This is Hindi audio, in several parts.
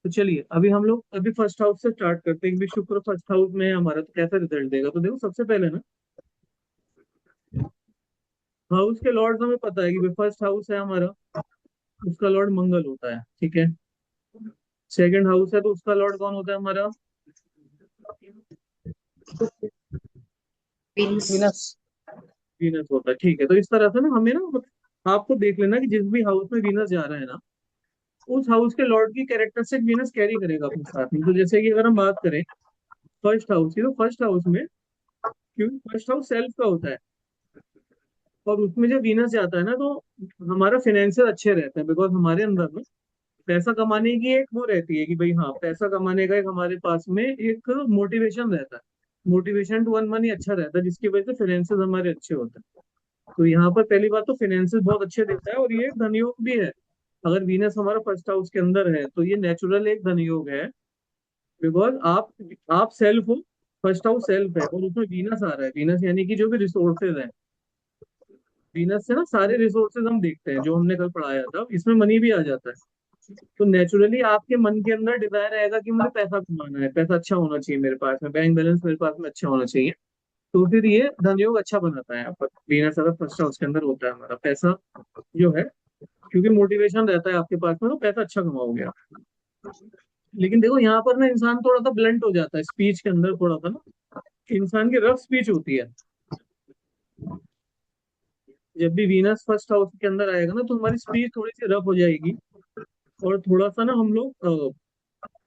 तो चलिए अभी हम लोग अभी फर्स्ट हाउस से स्टार्ट करते हैं कि भी शुक्र फर्स्ट हाउस में है हमारा, तो कैसा रिजल्ट देगा। तो देखो सबसे पहले ना, हाउस के लॉर्ड हमें पता है कि भाई फर्स्ट हाउस है हमारा, उसका लॉर्ड मंगल होता है, ठीक है। सेकंड हाउस है तो उसका लॉर्ड कौन होता है हमारा, वीनस। वीनस होता है, ठीक है। तो इस तरह से ना हमें ना आपको देख लेना कि जिस भी हाउस में वीनस जा रहा है ना, उस हाउस के लॉर्ड की कैरेक्टरिस्टिक वीनस कैरी करेगा अपने साथ में। तो जैसे कि अगर हम बात करें फर्स्ट हाउस की, तो फर्स्ट हाउस में, क्योंकि फर्स्ट हाउस सेल्फ का होता है, और उसमें जब वीनस जाता है ना, तो हमारा फाइनेंशियल अच्छे रहते हैं, बिकॉज हमारे अंदर में पैसा कमाने की एक वो रहती है कि भाई हाँ, पैसा कमाने का एक हमारे पास में एक मोटिवेशन रहता है। मोटिवेशन टू अर्न मनी अच्छा रहता है, जिसकी वजह से फाइनेंसेस हमारे अच्छे होते हैं। तो यहाँ पर पहली बात तो फाइनेंसेस बहुत अच्छे देता है, और ये एक धनयोग भी है। अगर वीनस हमारा फर्स्ट हाउस के अंदर है तो ये नेचुरल एक धनयोग है, बिकॉज आप सेल्फ हो, फर्स्ट हाउस सेल्फ है, और उसमें वीनस आ रहा है। वीनस यानी कि जो भी रिसोर्सेज है, वीनस से ना सारे रिसोर्सेज हम देखते हैं, जो हमने कल पढ़ाया था, इसमें मनी भी आ जाता है। तो नेचुरली आपके मन के अंदर डिजायर रहेगा कि मुझे पैसा कमाना है, पैसा अच्छा होना चाहिए मेरे पास में, बैंक बैलेंस मेरे पास में अच्छा होना चाहिए। तो फिर ये धनयोग अच्छा बनाता है यहाँ पर, वीनस अगर फर्स्ट हाउस के अंदर होता है हमारा, पैसा जो है, क्योंकि मोटिवेशन रहता है आपके पास में, तो पैसा अच्छा कमाओगे आप। लेकिन देखो यहाँ पर ना इंसान थोड़ा सा ब्लंट हो जाता है स्पीच के अंदर, थोड़ा सा ना इंसान की रफ स्पीच होती है। जब भी वीनस फर्स्ट हाउस के अंदर आएगा ना, तो हमारी स्पीच थोड़ी सी रफ हो जाएगी, और थोड़ा सा ना हम लोग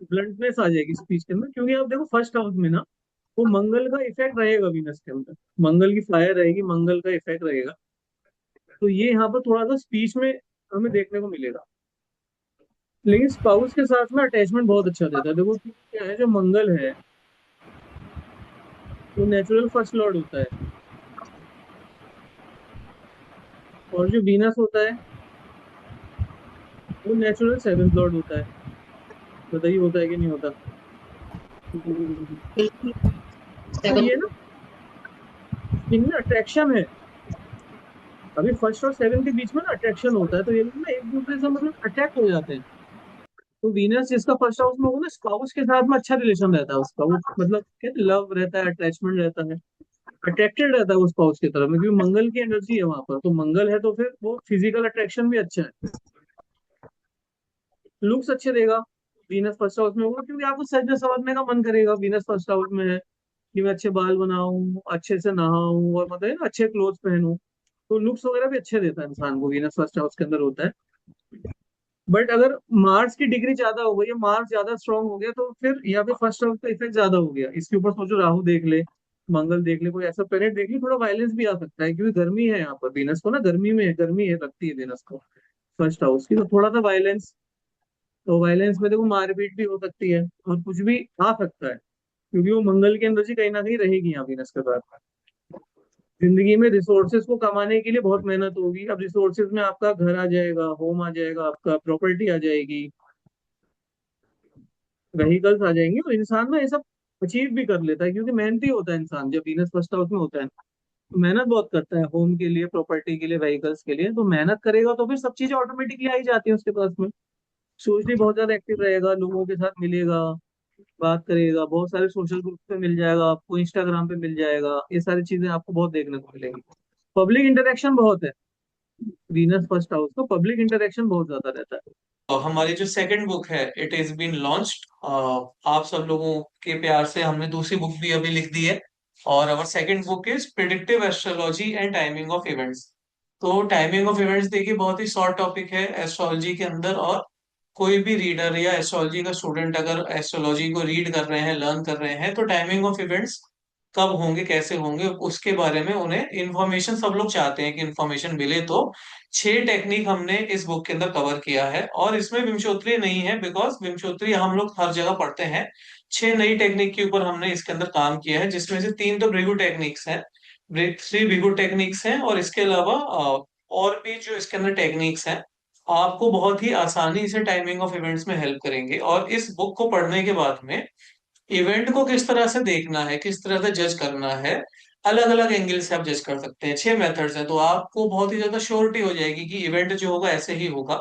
ब्लंटनेस आ जाएगी स्पीच के अंदर, क्योंकि आप देखो फर्स्ट हाउस में ना वो मंगल का इफेक्ट रहेगा वीनस के अंदर, मंगल की फायर रहेगी, मंगल का इफेक्ट रहेगा। तो ये यहाँ पर थोड़ा सा स्पीच में हमें देखने को मिलेगा। लेकिन स्पाउस के साथ में अटैचमेंट बहुत अच्छा देता है। देखो क्या है, जो मंगल है वो नेचुरल फर्स्ट लॉर्ड होता है, और जो वीनस होता है वो नेचुरल सेवेंथ लॉर्ड होता है। बताइए होता है कि नहीं होता। बिल्कुल। तो सेवन। ये ना इनमें अट्रैक्शन है। अभी फर्स्ट और सेवन के बीच में ना अट्रैक्शन होता है, तो ये लोग ना एक दूसरे से मतलब अट्रैक्ट हो जाते हैं। तो वीनस जिसका फर्स्ट हाउस में होगा ना, स्पाउस के साथ में अच्छा रिलेशन रहता है उसका, वो मतलब कहते लव रहता है, अटैचमेंट रहता है, अट्रैक्टेड रहता है वो स्पाउस की तरफ में, क्योंकि मंगल की एनर्जी है वहां पर। तो मंगल है तो फिर वो फिजिकल अट्रैक्शन भी अच्छा है, लुक्स अच्छे देगा। वीनस फर्स्ट हाउस में होगा क्योंकि आपको सजने संवरने का मन करेगा, वीनस फर्स्ट हाउस में है कि मैं अच्छे बाल बनाऊं, अच्छे से नहाऊं, और मतलब है ना अच्छे क्लोथ पहनूं। तो लुक्स वगैरह भी अच्छे देता है इंसान को, वीनस फर्स्ट हाउस के अंदर होता है। बट अगर मार्स की डिग्री ज्यादा हो गई या मार्स ज्यादा स्ट्रांग हो गया, तो फिर या फिर फर्स्ट हाउस का इफेक्ट ज्यादा हो गया, इसके ऊपर सोचो राहु देख ले, मंगल देख ले, कोई ऐसा प्लेनेट देख ले, थोड़ा वायलेंस भी आ सकता है, क्योंकि गर्मी है यहाँ पर वीनस को ना, गर्मी में गर्मी है लगती है वीनस को फर्स्ट हाउस की, तो थोड़ा सा वायलेंस। तो वायलेंस में देखो मारपीट भी हो सकती है, और कुछ भी आ सकता है, क्योंकि वो मंगल की एनर्जी कहीं ना कहीं रहेगी यहाँ वीनस के साथ। जिंदगी में रिसोर्सेज को कमाने के लिए बहुत मेहनत होगी। अब रिसोर्सेज में आपका घर आ जाएगा, होम आ जाएगा, आपका प्रॉपर्टी आ जाएगी, व्हीकल्स आ जाएंगे, और इंसान ना ये सब अचीव भी कर लेता है, क्योंकि मेहनती होता है इंसान जब वीनस फर्स्ट हाउस में होता है। तो मेहनत बहुत करता है होम के लिए, प्रॉपर्टी के लिए, व्हीकल्स के लिए। तो मेहनत करेगा तो फिर सब चीजें ऑटोमेटिकली आ ही जाती है उसके पास में। सोशली बहुत ज्यादा एक्टिव रहेगा, लोगों के साथ मिलेगा, बात करेगा, बहुत सारे सोशल ग्रुप पे मिल जाएगा आपको, इंस्टाग्राम पे मिल जाएगा, ये सारी चीजें आपको बहुत देखने को मिलेंगी। पब्लिक इंटरेक्शन बहुत है, वीनस फर्स्ट हाउस को पब्लिक इंटरेक्शन बहुत ज्यादा रहता है। हमारी जो सेकंड बुक है इट इज बीन लॉन्च्ड। आप सब लोगों के प्यार से हमने दूसरी बुक भी अभी लिख दी है। और अवर second book is predictive astrology and timing of events. तो टाइमिंग ऑफ इवेंट्स देखिए बहुत ही शॉर्ट टॉपिक है एस्ट्रोलॉजी के अंदर। और कोई भी रीडर या एस्ट्रोलॉजी का स्टूडेंट अगर एस्ट्रोलॉजी को रीड कर रहे हैं, लर्न कर रहे हैं, तो टाइमिंग ऑफ इवेंट्स कब होंगे, कैसे होंगे, उसके बारे में उन्हें इन्फॉर्मेशन, सब लोग चाहते हैं कि इन्फॉर्मेशन मिले। तो 6 टेक्निक हमने इस बुक के अंदर कवर किया है, और इसमें विमशोत्तरी नहीं है बिकॉज विमशोत्तरी हम लोग हर जगह पढ़ते हैं। 6 नई टेक्निक के ऊपर हमने इसके अंदर काम किया है, जिसमें से 3 तो भृगु टेक्निक्स हैं, 3 भृगु टेक्निक्स हैं। और इसके अलावा और भी जो इसके अंदर टेक्निक्स हैं आपको बहुत ही आसानी से टाइमिंग ऑफ इवेंट्स में हेल्प करेंगे। और इस बुक को पढ़ने के बाद में इवेंट को किस तरह से देखना है, किस तरह से जज करना है, अलग अलग एंगल से आप जज कर सकते हैं। 6 मेथड्स हैं, तो आपको बहुत ही ज्यादा श्योरिटी हो जाएगी कि इवेंट जो होगा ऐसे ही होगा।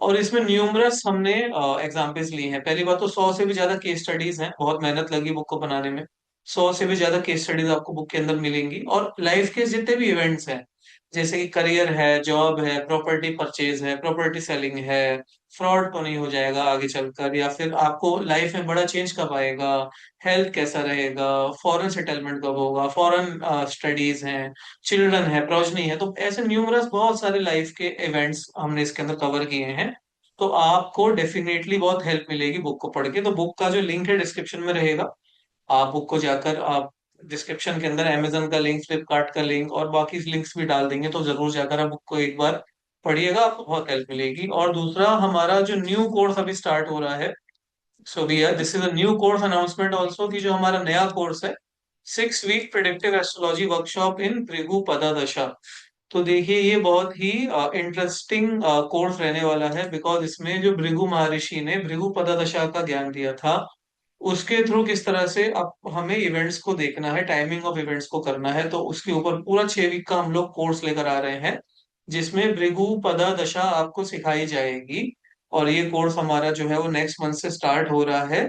और इसमें न्यूमरस हमने एग्जाम्पल्स लिए हैं। पहली बात तो 100 से भी ज्यादा केस स्टडीज हैं, बहुत मेहनत लगी बुक को बनाने में। 100 से भी ज्यादा केस स्टडीज आपको बुक के अंदर मिलेंगी, और लाइफ के जितने भी इवेंट्स हैं, जैसे कि करियर है, जॉब है, प्रॉपर्टी परचेज है, प्रॉपर्टी सेलिंग है, फ्रॉड तो नहीं हो जाएगा आगे चलकर, या फिर आपको लाइफ में बड़ा चेंज कब आएगा, हेल्थ कैसा रहेगा, फॉरेन सेटलमेंट कब होगा, फॉरेन स्टडीज हैं, चिल्ड्रन है, प्रोजनी है, तो ऐसे न्यूमरस बहुत सारे लाइफ के इवेंट्स हमने इसके अंदर कवर किए हैं। तो आपको डेफिनेटली बहुत हेल्प मिलेगी बुक को पढ़ के। तो बुक का जो लिंक है डिस्क्रिप्शन में रहेगा, आप बुक को जाकर आप डिस्क्रिप्शन के अंदर अमेजन का लिंक, फ्लिपकार्ट का लिंक और बाकी लिंक्स भी डाल देंगे, तो जरूर जाकर आप बुक को एक बार पढ़िएगा, आपको बहुत हेल्प मिलेगी। और दूसरा, हमारा जो न्यू कोर्स अभी स्टार्ट हो रहा है, so we are this is a new course announcement also, कि जो हमारा नया कोर्स है, 6 week predictive astrology workshop in Bhrigu Pada Dasha. तो देखिए ये बहुत ही इंटरेस्टिंग कोर्स रहने वाला है, बिकॉज इसमें जो भृगु महर्षि ने भृगु पदा दशा का ज्ञान दिया था, उसके थ्रू किस तरह से अब हमें इवेंट्स को देखना है, टाइमिंग ऑफ इवेंट्स को करना है, तो उसके ऊपर पूरा 6 वीक का हम लोग कोर्स लेकर आ रहे हैं, जिसमें भृगु पदा दशा आपको सिखाई जाएगी। और ये कोर्स हमारा जो है वो नेक्स्ट मंथ से स्टार्ट हो रहा है।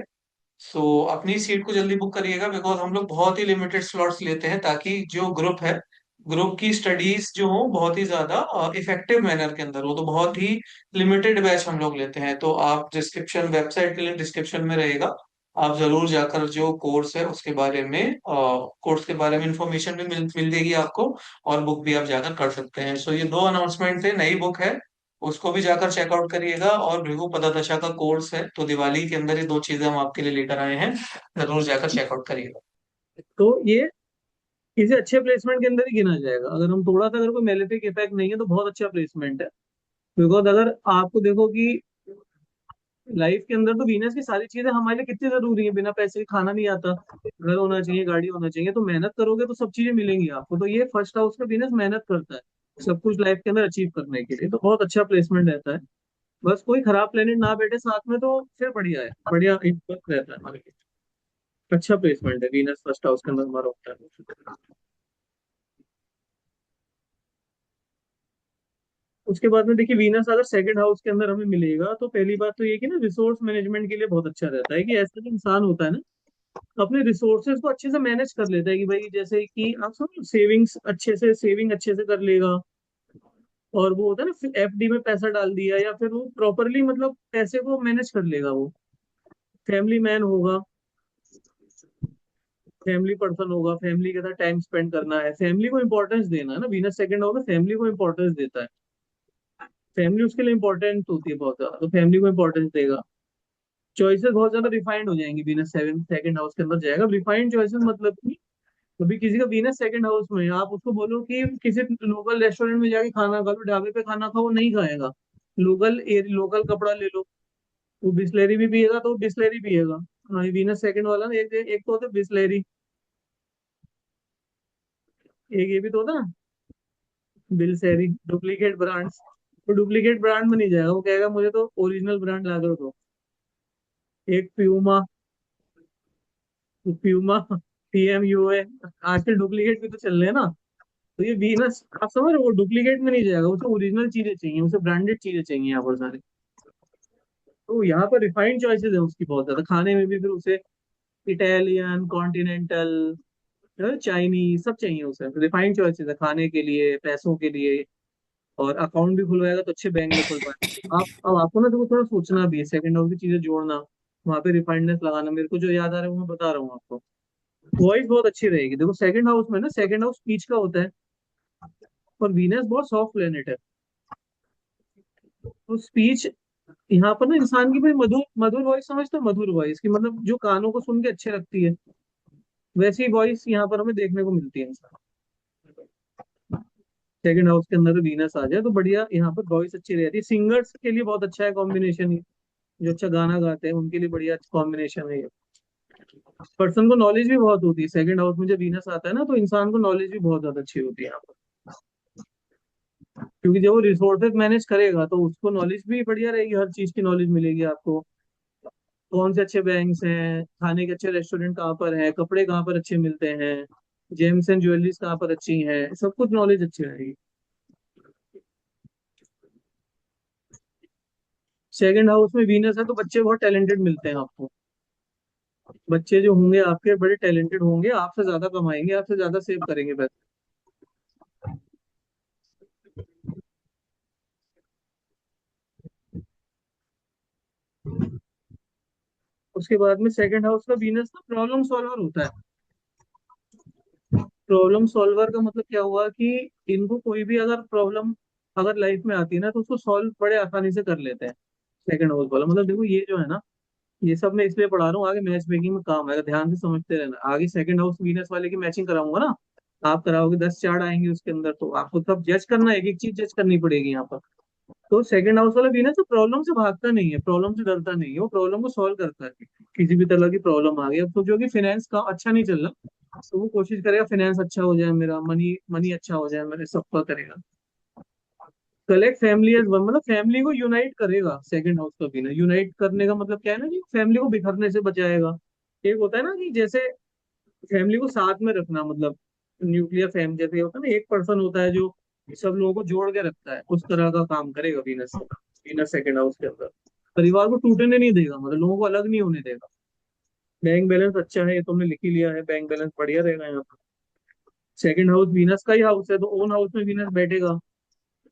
सो अपनी सीट को जल्दी बुक करिएगा, बिकॉज हम लोग बहुत ही लिमिटेड स्लॉट्स लेते हैं, ताकि जो ग्रुप है, ग्रुप की स्टडीज जो हो बहुत ही ज्यादा इफेक्टिव मैनर के अंदर हो, तो बहुत ही लिमिटेड बैच हम लोग लेते हैं। तो आप डिस्क्रिप्शन, वेबसाइट के लिंक डिस्क्रिप्शन में रहेगा, आप जरूर जाकर जो कोर्स है उसके बारे में, कोर्स के बारे में इंफॉर्मेशन भी मिल जाएगी आपको, और बुक भी आप जाकर कर सकते हैं। सो ये दो अनाउंसमेंट थे, नई बुक है, उसको भी जाकर चेकआउट करिएगा, और भृगु पदादशा का कोर्स है, तो दिवाली के अंदर ये दो चीजें हम आपके लिए लेकर आए हैं, जरूर जाकर चेकआउट करिएगा। तो ये किसी अच्छे प्लेसमेंट के अंदर ही गिना जाएगा। अगर हम थोड़ा सा, अगर कोई मेलेफिक इफेक्ट नहीं है तो बहुत अच्छा प्लेसमेंट है। बिकॉज अगर आपको देखो कि लाइफ के अंदर तो वीनस की सारी चीजें हमारे लिए कितनी जरूरी है। बिना पैसे के खाना नहीं आता, घर होना चाहिए, गाड़ी होना चाहिए, तो मेहनत करोगे तो सब चीजें मिलेंगी आपको। तो ये फर्स्ट हाउस का वीनस मेहनत करता है सब कुछ लाइफ के अंदर अचीव करने के लिए, तो बहुत अच्छा प्लेसमेंट रहता है। बस कोई खराब प्लेनेट ना बैठे साथ में तो फिर बढ़िया है, बढ़िया इम्पैक्ट रहता है हमारे लिए। अच्छा प्लेसमेंट है वीनस फर्स्ट हाउस के अंदर हमारा होता है। उसके बाद में देखिए, वीनस अगर सेकंड हाउस के अंदर हमें मिलेगा तो पहली बात तो ये कि ना रिसोर्स मैनेजमेंट के लिए बहुत अच्छा रहता है। कि ऐसा जो इंसान होता है ना, अपने रिसोर्सेज को अच्छे से मैनेज कर लेता है। कि भाई जैसे कि आप समझो, सेविंग्स अच्छे से, सेविंग अच्छे से कर लेगा। और वो होता है ना, एफडी में पैसा डाल दिया, या फिर वो प्रॉपरली मतलब पैसे को मैनेज कर लेगा वो। फैमिली मैन होगा, फैमिली पर्सन होगा, फैमिली के साथ टाइम स्पेंड करना है, फैमिली को इंपॉर्टेंस देना है ना। वीनस सेकंड होगा, फैमिली को इंपॉर्टेंस देता है। फैमिली उसके लिए इंपॉर्टेंट होती है बहुत ज्यादा, तो फैमिली को इंपॉर्टेंस देगा। चॉइसेस बहुत ज्यादा रिफाइंड हो जाएंगी। वीनस सेवन सेकंड हाउस के अंदर जाएगा, रिफाइंड चॉइसेस मतलब कि कभी किसी का वीनस सेकंड हाउस में है, आप उसको बोलो कि किसी लोकल रेस्टोरेंट में जाके खाना खा लो, ढाबे पे खाना खाओ, वो नहीं खाएगा। लोकल कपड़ा ले लो, वो बिस्लरी भी पिएगा तो वो बिस्लरी पिएगा। हाँ, वीनस सेकंड वाला ना, एक एक तो होता है बिस्लरी, एक ये भी तो होता है बिलसेरी, डुप्लीकेट ब्रांड्स। तो डुप्लीकेट ब्रांड में नहीं जाएगा, वो कहेगा मुझे तो ओरिजिनल ब्रांड ला कर दो। एक प्यूमा, प्यूमा, PMUA, आजकल डुप्लीकेट भी तो चल रहे हैं ना। तो ये वीनस, आप समझ रहे हो, वो डुप्लीकेट में नहीं जाएगा, उसे ओरिजिनल चीजें चाहिए, उसे ब्रांडेड चीजें चाहिए यहाँ पर सारी। तो यहाँ पर रिफाइंड चॉइसेस है उसकी बहुत ज्यादा, खाने में भी फिर उसे इटालियन, कॉन्टिनेंटल, चाइनीज सब चाहिए उसे। रिफाइंड चॉइसेस है खाने के लिए, पैसों के लिए। और अकाउंट भी खुलवाएगा तो अच्छे बैंक में खुलवाएगा। आप अब आपको ना, देखो थोड़ा सोचना भी है, सेकंड हाउस की चीजें जोड़ना, वहां पे रिफाइंडनेस लगाना। मेरे को जो याद आ रहा है वो मैं बता रहा हूँ आपको। वॉइस बहुत अच्छी रहेगी। देखो सेकंड हाउस में ना, सेकंड हाउस स्पीच का होता है, और वीनस बहुत सॉफ्ट प्लेनेट है। तो स्पीच यहाँ पर ना, इंसान की भाई मधुर मधुर वॉइस समझते हो, मधुर वॉइस की मतलब जो कानों को सुन के अच्छे लगती है, वैसी वॉइस यहाँ पर हमें देखने को मिलती है इंसान। सेकंड हाउस के अंदर वीनस आ जाए तो बढ़िया, यहाँ पर वॉइस अच्छी रहती है। सिंगर्स के लिए बहुत अच्छा है कॉम्बिनेशन ये, जो अच्छा गाना गाते हैं उनके लिए बढ़िया कॉम्बिनेशन है ये। पर्सन को नॉलेज भी बहुत होती है सेकंड हाउस में, जब वीनस आता है ना, तो इंसान को नॉलेज भी बहुत ज्यादा अच्छी होती है यहाँ पर। क्योंकि जब वो रिसोर्सेज मैनेज करेगा तो उसको नॉलेज भी बढ़िया रहेगी, हर चीज की नॉलेज मिलेगी आपको। कौन से अच्छे बैंक्स हैं, खाने के अच्छे रेस्टोरेंट कहाँ पर है, कपड़े कहाँ पर अच्छे मिलते हैं, जेम्स एंड ज्वेलरीज कहाँ पर अच्छी हैं, सब कुछ नॉलेज अच्छी रहेगी। सेकंड हाउस में वीनस है तो बच्चे बहुत टैलेंटेड मिलते हैं आपको। बच्चे जो होंगे आपके बड़े टैलेंटेड होंगे, आपसे ज्यादा कमाएंगे, आपसे ज्यादा सेव करेंगे पैसे। उसके बाद में सेकंड हाउस का वीनस ना प्रॉब्लम सॉल्वर होता है। प्रॉब्लम सॉल्वर का मतलब क्या हुआ कि इनको कोई भी अगर प्रॉब्लम अगर लाइफ में आती है ना, तो उसको सॉल्व बड़े आसानी से कर लेते हैं। सेकंड हाउस वाला मतलब, देखो ये जो है ना, ये सब मैं इसलिए पढ़ा रहा हूँ, आगे मैच मेकिंग में काम आएगा, ध्यान से समझते रहना। आगे सेकंड हाउस वीनस वाले की मैचिंग कराऊंगा ना, आप कराओगे, 10 चार्ट आएंगे उसके अंदर, तो आपको तब जज करना है, एक एक चीज जज करनी पड़ेगी यहाँ पर। तो सेकंड हाउस वाला वीनस तो प्रॉब्लम से भागता नहीं है, प्रॉब्लम से डरता नहीं है, वो प्रॉब्लम को सॉल्व करता है। किसी भी तरह की प्रॉब्लम आ गई, अब सोचो कि फाइनेंस का अच्छा नहीं चल रहा, तो वो कोशिश करेगा फाइनेंस अच्छा हो जाए, मेरा मनी मनी अच्छा हो जाए, मेरे सबका करेगा। कलेक्ट फैमिली एज वन, मतलब फैमिली को यूनाइट करेगा सेकंड हाउस का बिना। यूनाइट करने का मतलब क्या है ना, कि फैमिली को बिखरने से बचाएगा। एक होता है ना कि जैसे फैमिली को साथ में रखना, मतलब न्यूक्लियर फैमिली जैसे होता है ना, एक पर्सन होता है जो सब लोगों को जोड़ के रखता है, उस तरह का काम करेगा वीनस। वीनस सेकंड हाउस के अंदर परिवार को टूटने नहीं देगा, मतलब लोगों को अलग नहीं होने देगा। बैंक बैलेंस अच्छा है, ये तुमने लिख ही लिया है, बैंक बैलेंस बढ़िया रहेगा यहाँ पर। सेकंड हाउस वीनस का ही हाउस है, तो ओन हाउस में वीनस बैठेगा,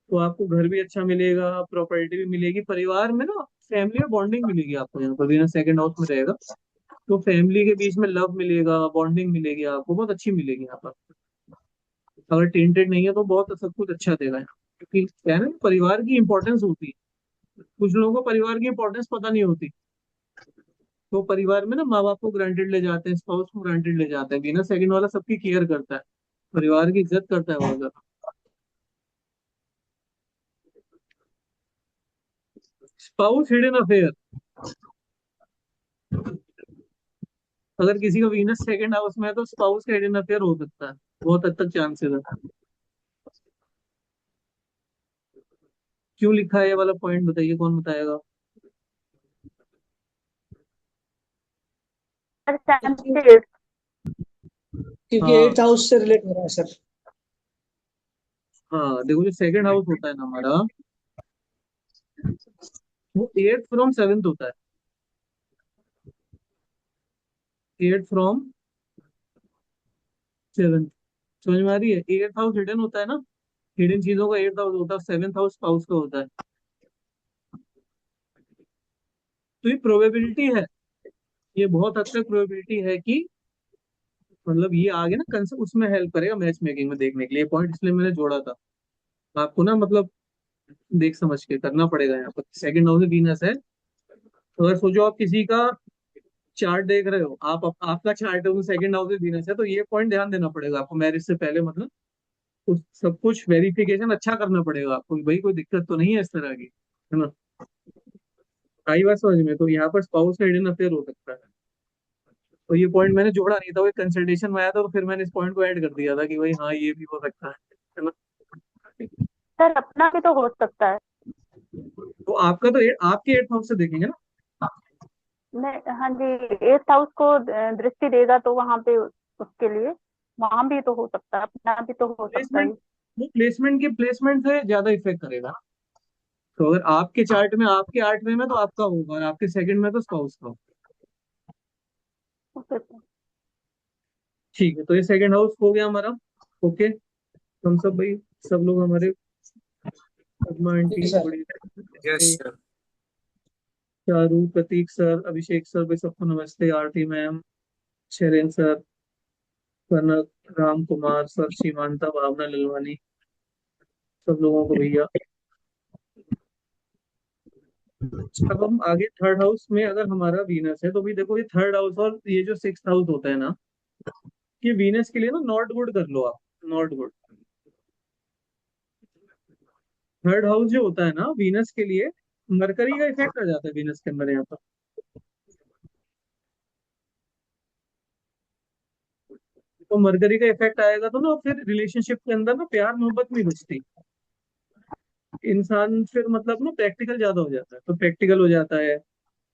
तो आपको घर भी अच्छा मिलेगा, प्रॉपर्टी भी मिलेगी, परिवार में ना फैमिली में बॉन्डिंग मिलेगी आपको, यहाँ पर वीनस सेकंड हाउस में रहेगा। तो फैमिली के बीच में लव मिलेगा, बॉन्डिंग मिलेगी, आपको बहुत अच्छी मिलेगी यहाँ पर। अगर टेंटेड नहीं है तो बहुत सब कुछ अच्छा देगा यहाँ, क्योंकि क्या है ना, परिवार की इंपॉर्टेंस होती है। कुछ लोगों को परिवार की इंपॉर्टेंस पता नहीं होती, तो परिवार में ना माँ बाप को ग्रांटेड ले जाते हैं, स्पाउस को ग्रांटेड ले जाते हैं। वीनस सेकंड वाला सबकी केयर करता है, परिवार की इज्जत करता है बहुत ज्यादा। स्पाउस हिडन अफेयर, अगर किसी का वीनस सेकंड हाउस में है तो स्पाउस का हिडन अफेयर हो सकता है, बहुत हद तक चांसेस है। क्यों लिखा है ये वाला पॉइंट, बताइए कौन बताएगा। चांसेस। क्योंकि हाँ, एट्थ हाउस से रिलेट हो रहा है सर। हाँ देखो, जो सेकंड हाउस होता है ना हमारा, वो एट फ्रॉम सेवेंथ होता है। एट फ्रॉम सेवेंथ, समझ में आ रही है। एट हाउस हिडन होता है ना, हिडन चीजों का एट हाउस होता है, सेवेंथ हाउस स्पाउस का होता है। तो ये प्रोबेबिलिटी है, ये बहुत हद तक प्रोबेबिलिटी है कि, मतलब ये आगे ना उसमें हेल्प करेगा मैच मेकिंग में देखने के लिए, पॉइंट इसलिए मैंने जोड़ा था। आपको ना मतलब देख समझ के करना पड़ेगा यहाँ पर। सेकंड हाउस में वीनस है, अगर सोचो आप किसी का चार्ट देख रहे हो, आपका चार्ट है, वो सेकंड हाउस में वीनस है, तो ये पॉइंट ध्यान देना पड़ेगा आपको मैरिज से पहले, मतलब उस सब कुछ वेरिफिकेशन अच्छा करना पड़ेगा आपको कि भाई कोई दिक्कत तो नहीं है इस तरह की, है ना। आई बात समझ में, तो यहाँ पर स्पाउस का हिडन अफेयर हो सकता है। तो ये पॉइंट मैंने जोड़ा नहीं था, वो कंसल्टेशन में आया था, तो फिर मैंने इस पॉइंट को ऐड कर दिया था कि भाई हाँ ये भी हो सकता है ना। सर अपना भी तो हो सकता है। तो आपका तो आपके 8 हाउस से देखेंगे ना। नहीं, हाँ जी, एट्थ हाउस को दृष्टि देगा तो वहां पे उसके लिए वहां भी तो हो सकता है, अपना भी तो हो सकता प्लेसमेंट, है। वो प्लेसमेंट से ज्यादा इफेक्ट करेगा। तो अगर आपके चार्ट में आपके 8वें में तो आपका होगा, और आपके सेकंड में तो स्पाउस का होगा। Okay sir. ठीक है, तो ये सेकंड हाउस हो गया हमारा। ओके, हम सब भाई, सब लोग हमारे, पद्मा ठीक है आंटी सर। बड़ी, यस सर। चारू, प्रतीक सर, अभिषेक सर, भाई सबको नमस्ते, आरती मैम, शैलेन सर, कनक, राम कुमार सर, सीमांता, भावना ललवानी, सब लोगों को भैया। अब हम आगे थर्ड हाउस में अगर हमारा वीनस है, तो भी देखो ये थर्ड हाउस और ये जो सिक्स हाउस होता है ना, ये वीनस के लिए ना नॉट गुड कर लो आप, नॉट गुड। थर्ड हाउस जो होता है ना वीनस के लिए, मरकरी का इफेक्ट आ जाता है वीनस के अंदर यहाँ पर। तो मरकरी का इफेक्ट आएगा तो ना फिर रिलेशनशिप के अंदर ना प्यार मोहब्बत नहीं बचती। इंसान फिर मतलब ना प्रैक्टिकल ज्यादा हो जाता है, तो प्रैक्टिकल हो जाता है।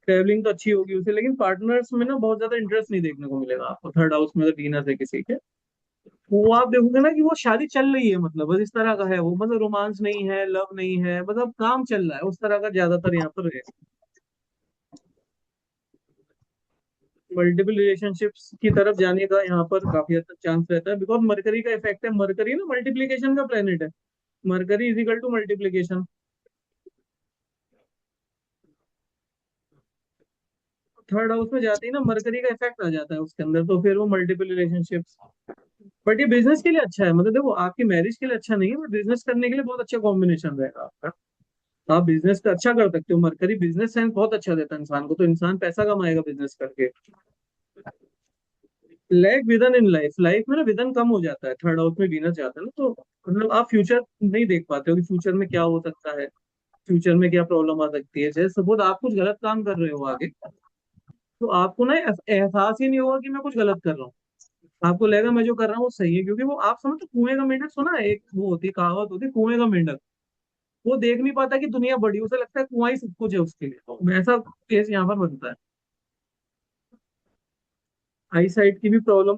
ट्रेवलिंग तो अच्छी होगी उसे, लेकिन पार्टनर्स में ना बहुत ज्यादा इंटरेस्ट नहीं देखने को मिलेगा आपको थर्ड हाउस में अगर वीनस है किसी के। वो आप देखोगे ना कि वो शादी चल रही है, मतलब बस इस तरह का है वो, मतलब रोमांस नहीं है, लव नहीं है, मतलब काम चल रहा है उस तरह का ज्यादातर यहाँ पर है। मल्टीपल रिलेशनशिप्स की तरफ जाने का यहाँ पर काफी हद तक चांस रहता है, बिकॉज मरकरी का इफेक्ट है, मरकरी ना मल्टीप्लीकेशन का प्लेनेट है, Mercury is equal to multiplication. Third house में जाते ही ना मरकरी का इफेक्ट आ जाता है उसके अंदर, तो फिर वो मल्टीपल रिलेशनशिप्स। बट ये बिजनेस के लिए अच्छा है, मतलब देखो आपकी मैरिज के लिए अच्छा नहीं है, बट बिजनेस करने के लिए बहुत अच्छा कॉम्बिनेशन रहेगा आपका। आप बिजनेस का अच्छा कर सकते हो, मरकरी बिजनेस सेंस बहुत अच्छा देता है इंसान को, तो इंसान पैसा कमाएगा बिजनेस करके। Lack within in life, life में ना विदन कम हो जाता है, थर्ड हाउस में वीनस जाता है ना, तो मतलब आप फ्यूचर नहीं देख पाते हो कि फ्यूचर में क्या हो सकता है, फ्यूचर में क्या प्रॉब्लम आ सकती है। जैसे सपोज आप कुछ गलत काम कर रहे हो आगे, तो आपको ना एहसास ही नहीं होगा कि मैं कुछ गलत कर रहा हूँ, आपको लगेगा मैं जो कर रहा हूँ वो सही है, क्योंकि वो आप समझो कुएं का मेंढक सुना है, एक वो होती है कहावत होती है कुएं का मेंढक, वो देख नहीं पाता कि दुनिया बड़ी, उसे लगता है कुआं ही सब कुछ है उसके लिए, तो वैसा केस यहाँ पर बनता है। आई साइट की भी प्रॉब्लम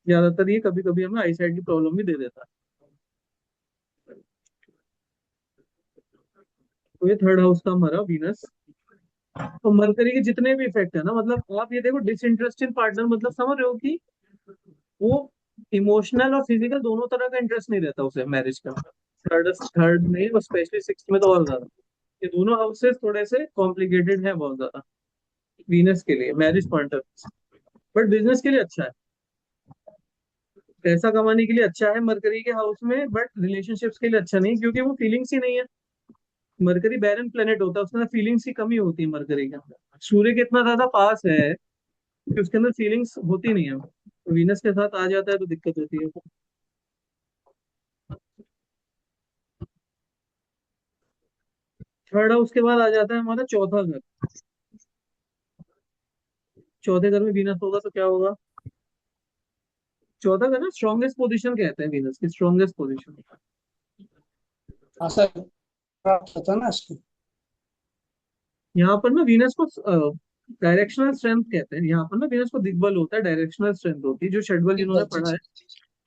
ज्यादातर, ये कभी कभी हमें आई साइट की प्रॉब्लम भी दे देता है। तो ये थर्ड हाउस का हमारा वीनस। तो मरकरी के जितने भी इफेक्ट है ना, मतलब आप ये देखो डिसइंटरेस्टेड पार्टनर, मतलब समझ रहे हो कि वो इमोशनल और फिजिकल दोनों तरह का इंटरेस्ट नहीं रहता उसे मैरिज का। थर्ड थर्ड में और स्पेशली सिक्स में तो और ज्यादा, ये दोनों हाउसेस थोड़े से कॉम्प्लिकेटेड हैं बहुत ज्यादा वीनस के लिए marriage point of. But business के लिए अच्छा है, पैसा कमाने के लिए अच्छा है मरकरी के हाउस में, बट रिलेशनशिप्स के लिए अच्छा नहीं, क्योंकि वो फीलिंग्स ही नहीं है। मरकरी बैरन प्लेनेट होता है, उसके अंदर फीलिंग्स की कमी होती है मरकरी के अंदर, सूर्य के इतना ज्यादा पास है कि उसके अंदर फीलिंग्स होती नहीं है, वीनस के साथ आ जाता है तो दिक्कत होती है। थर्ड हाउस के बाद आ जाता है हमारा चौथा घर। चौथे घर में वीनस होगा तो क्या होगा? चौथा घर ना स्ट्रॉन्गेस्ट पोजीशन कहते हैं वीनस की, स्ट्रॉन्गेस्ट पोजीशन। हाँ सर, प्राप्त होता है ना इसको। यहाँ पर ना वीनस को डायरेक्शनल स्ट्रेंथ कहते हैं, यहाँ पर ना वीनस को दिग्बल होता है, डायरेक्शनल स्ट्रेंथ होती है, जो षटबल जिन्होंने पढ़ा है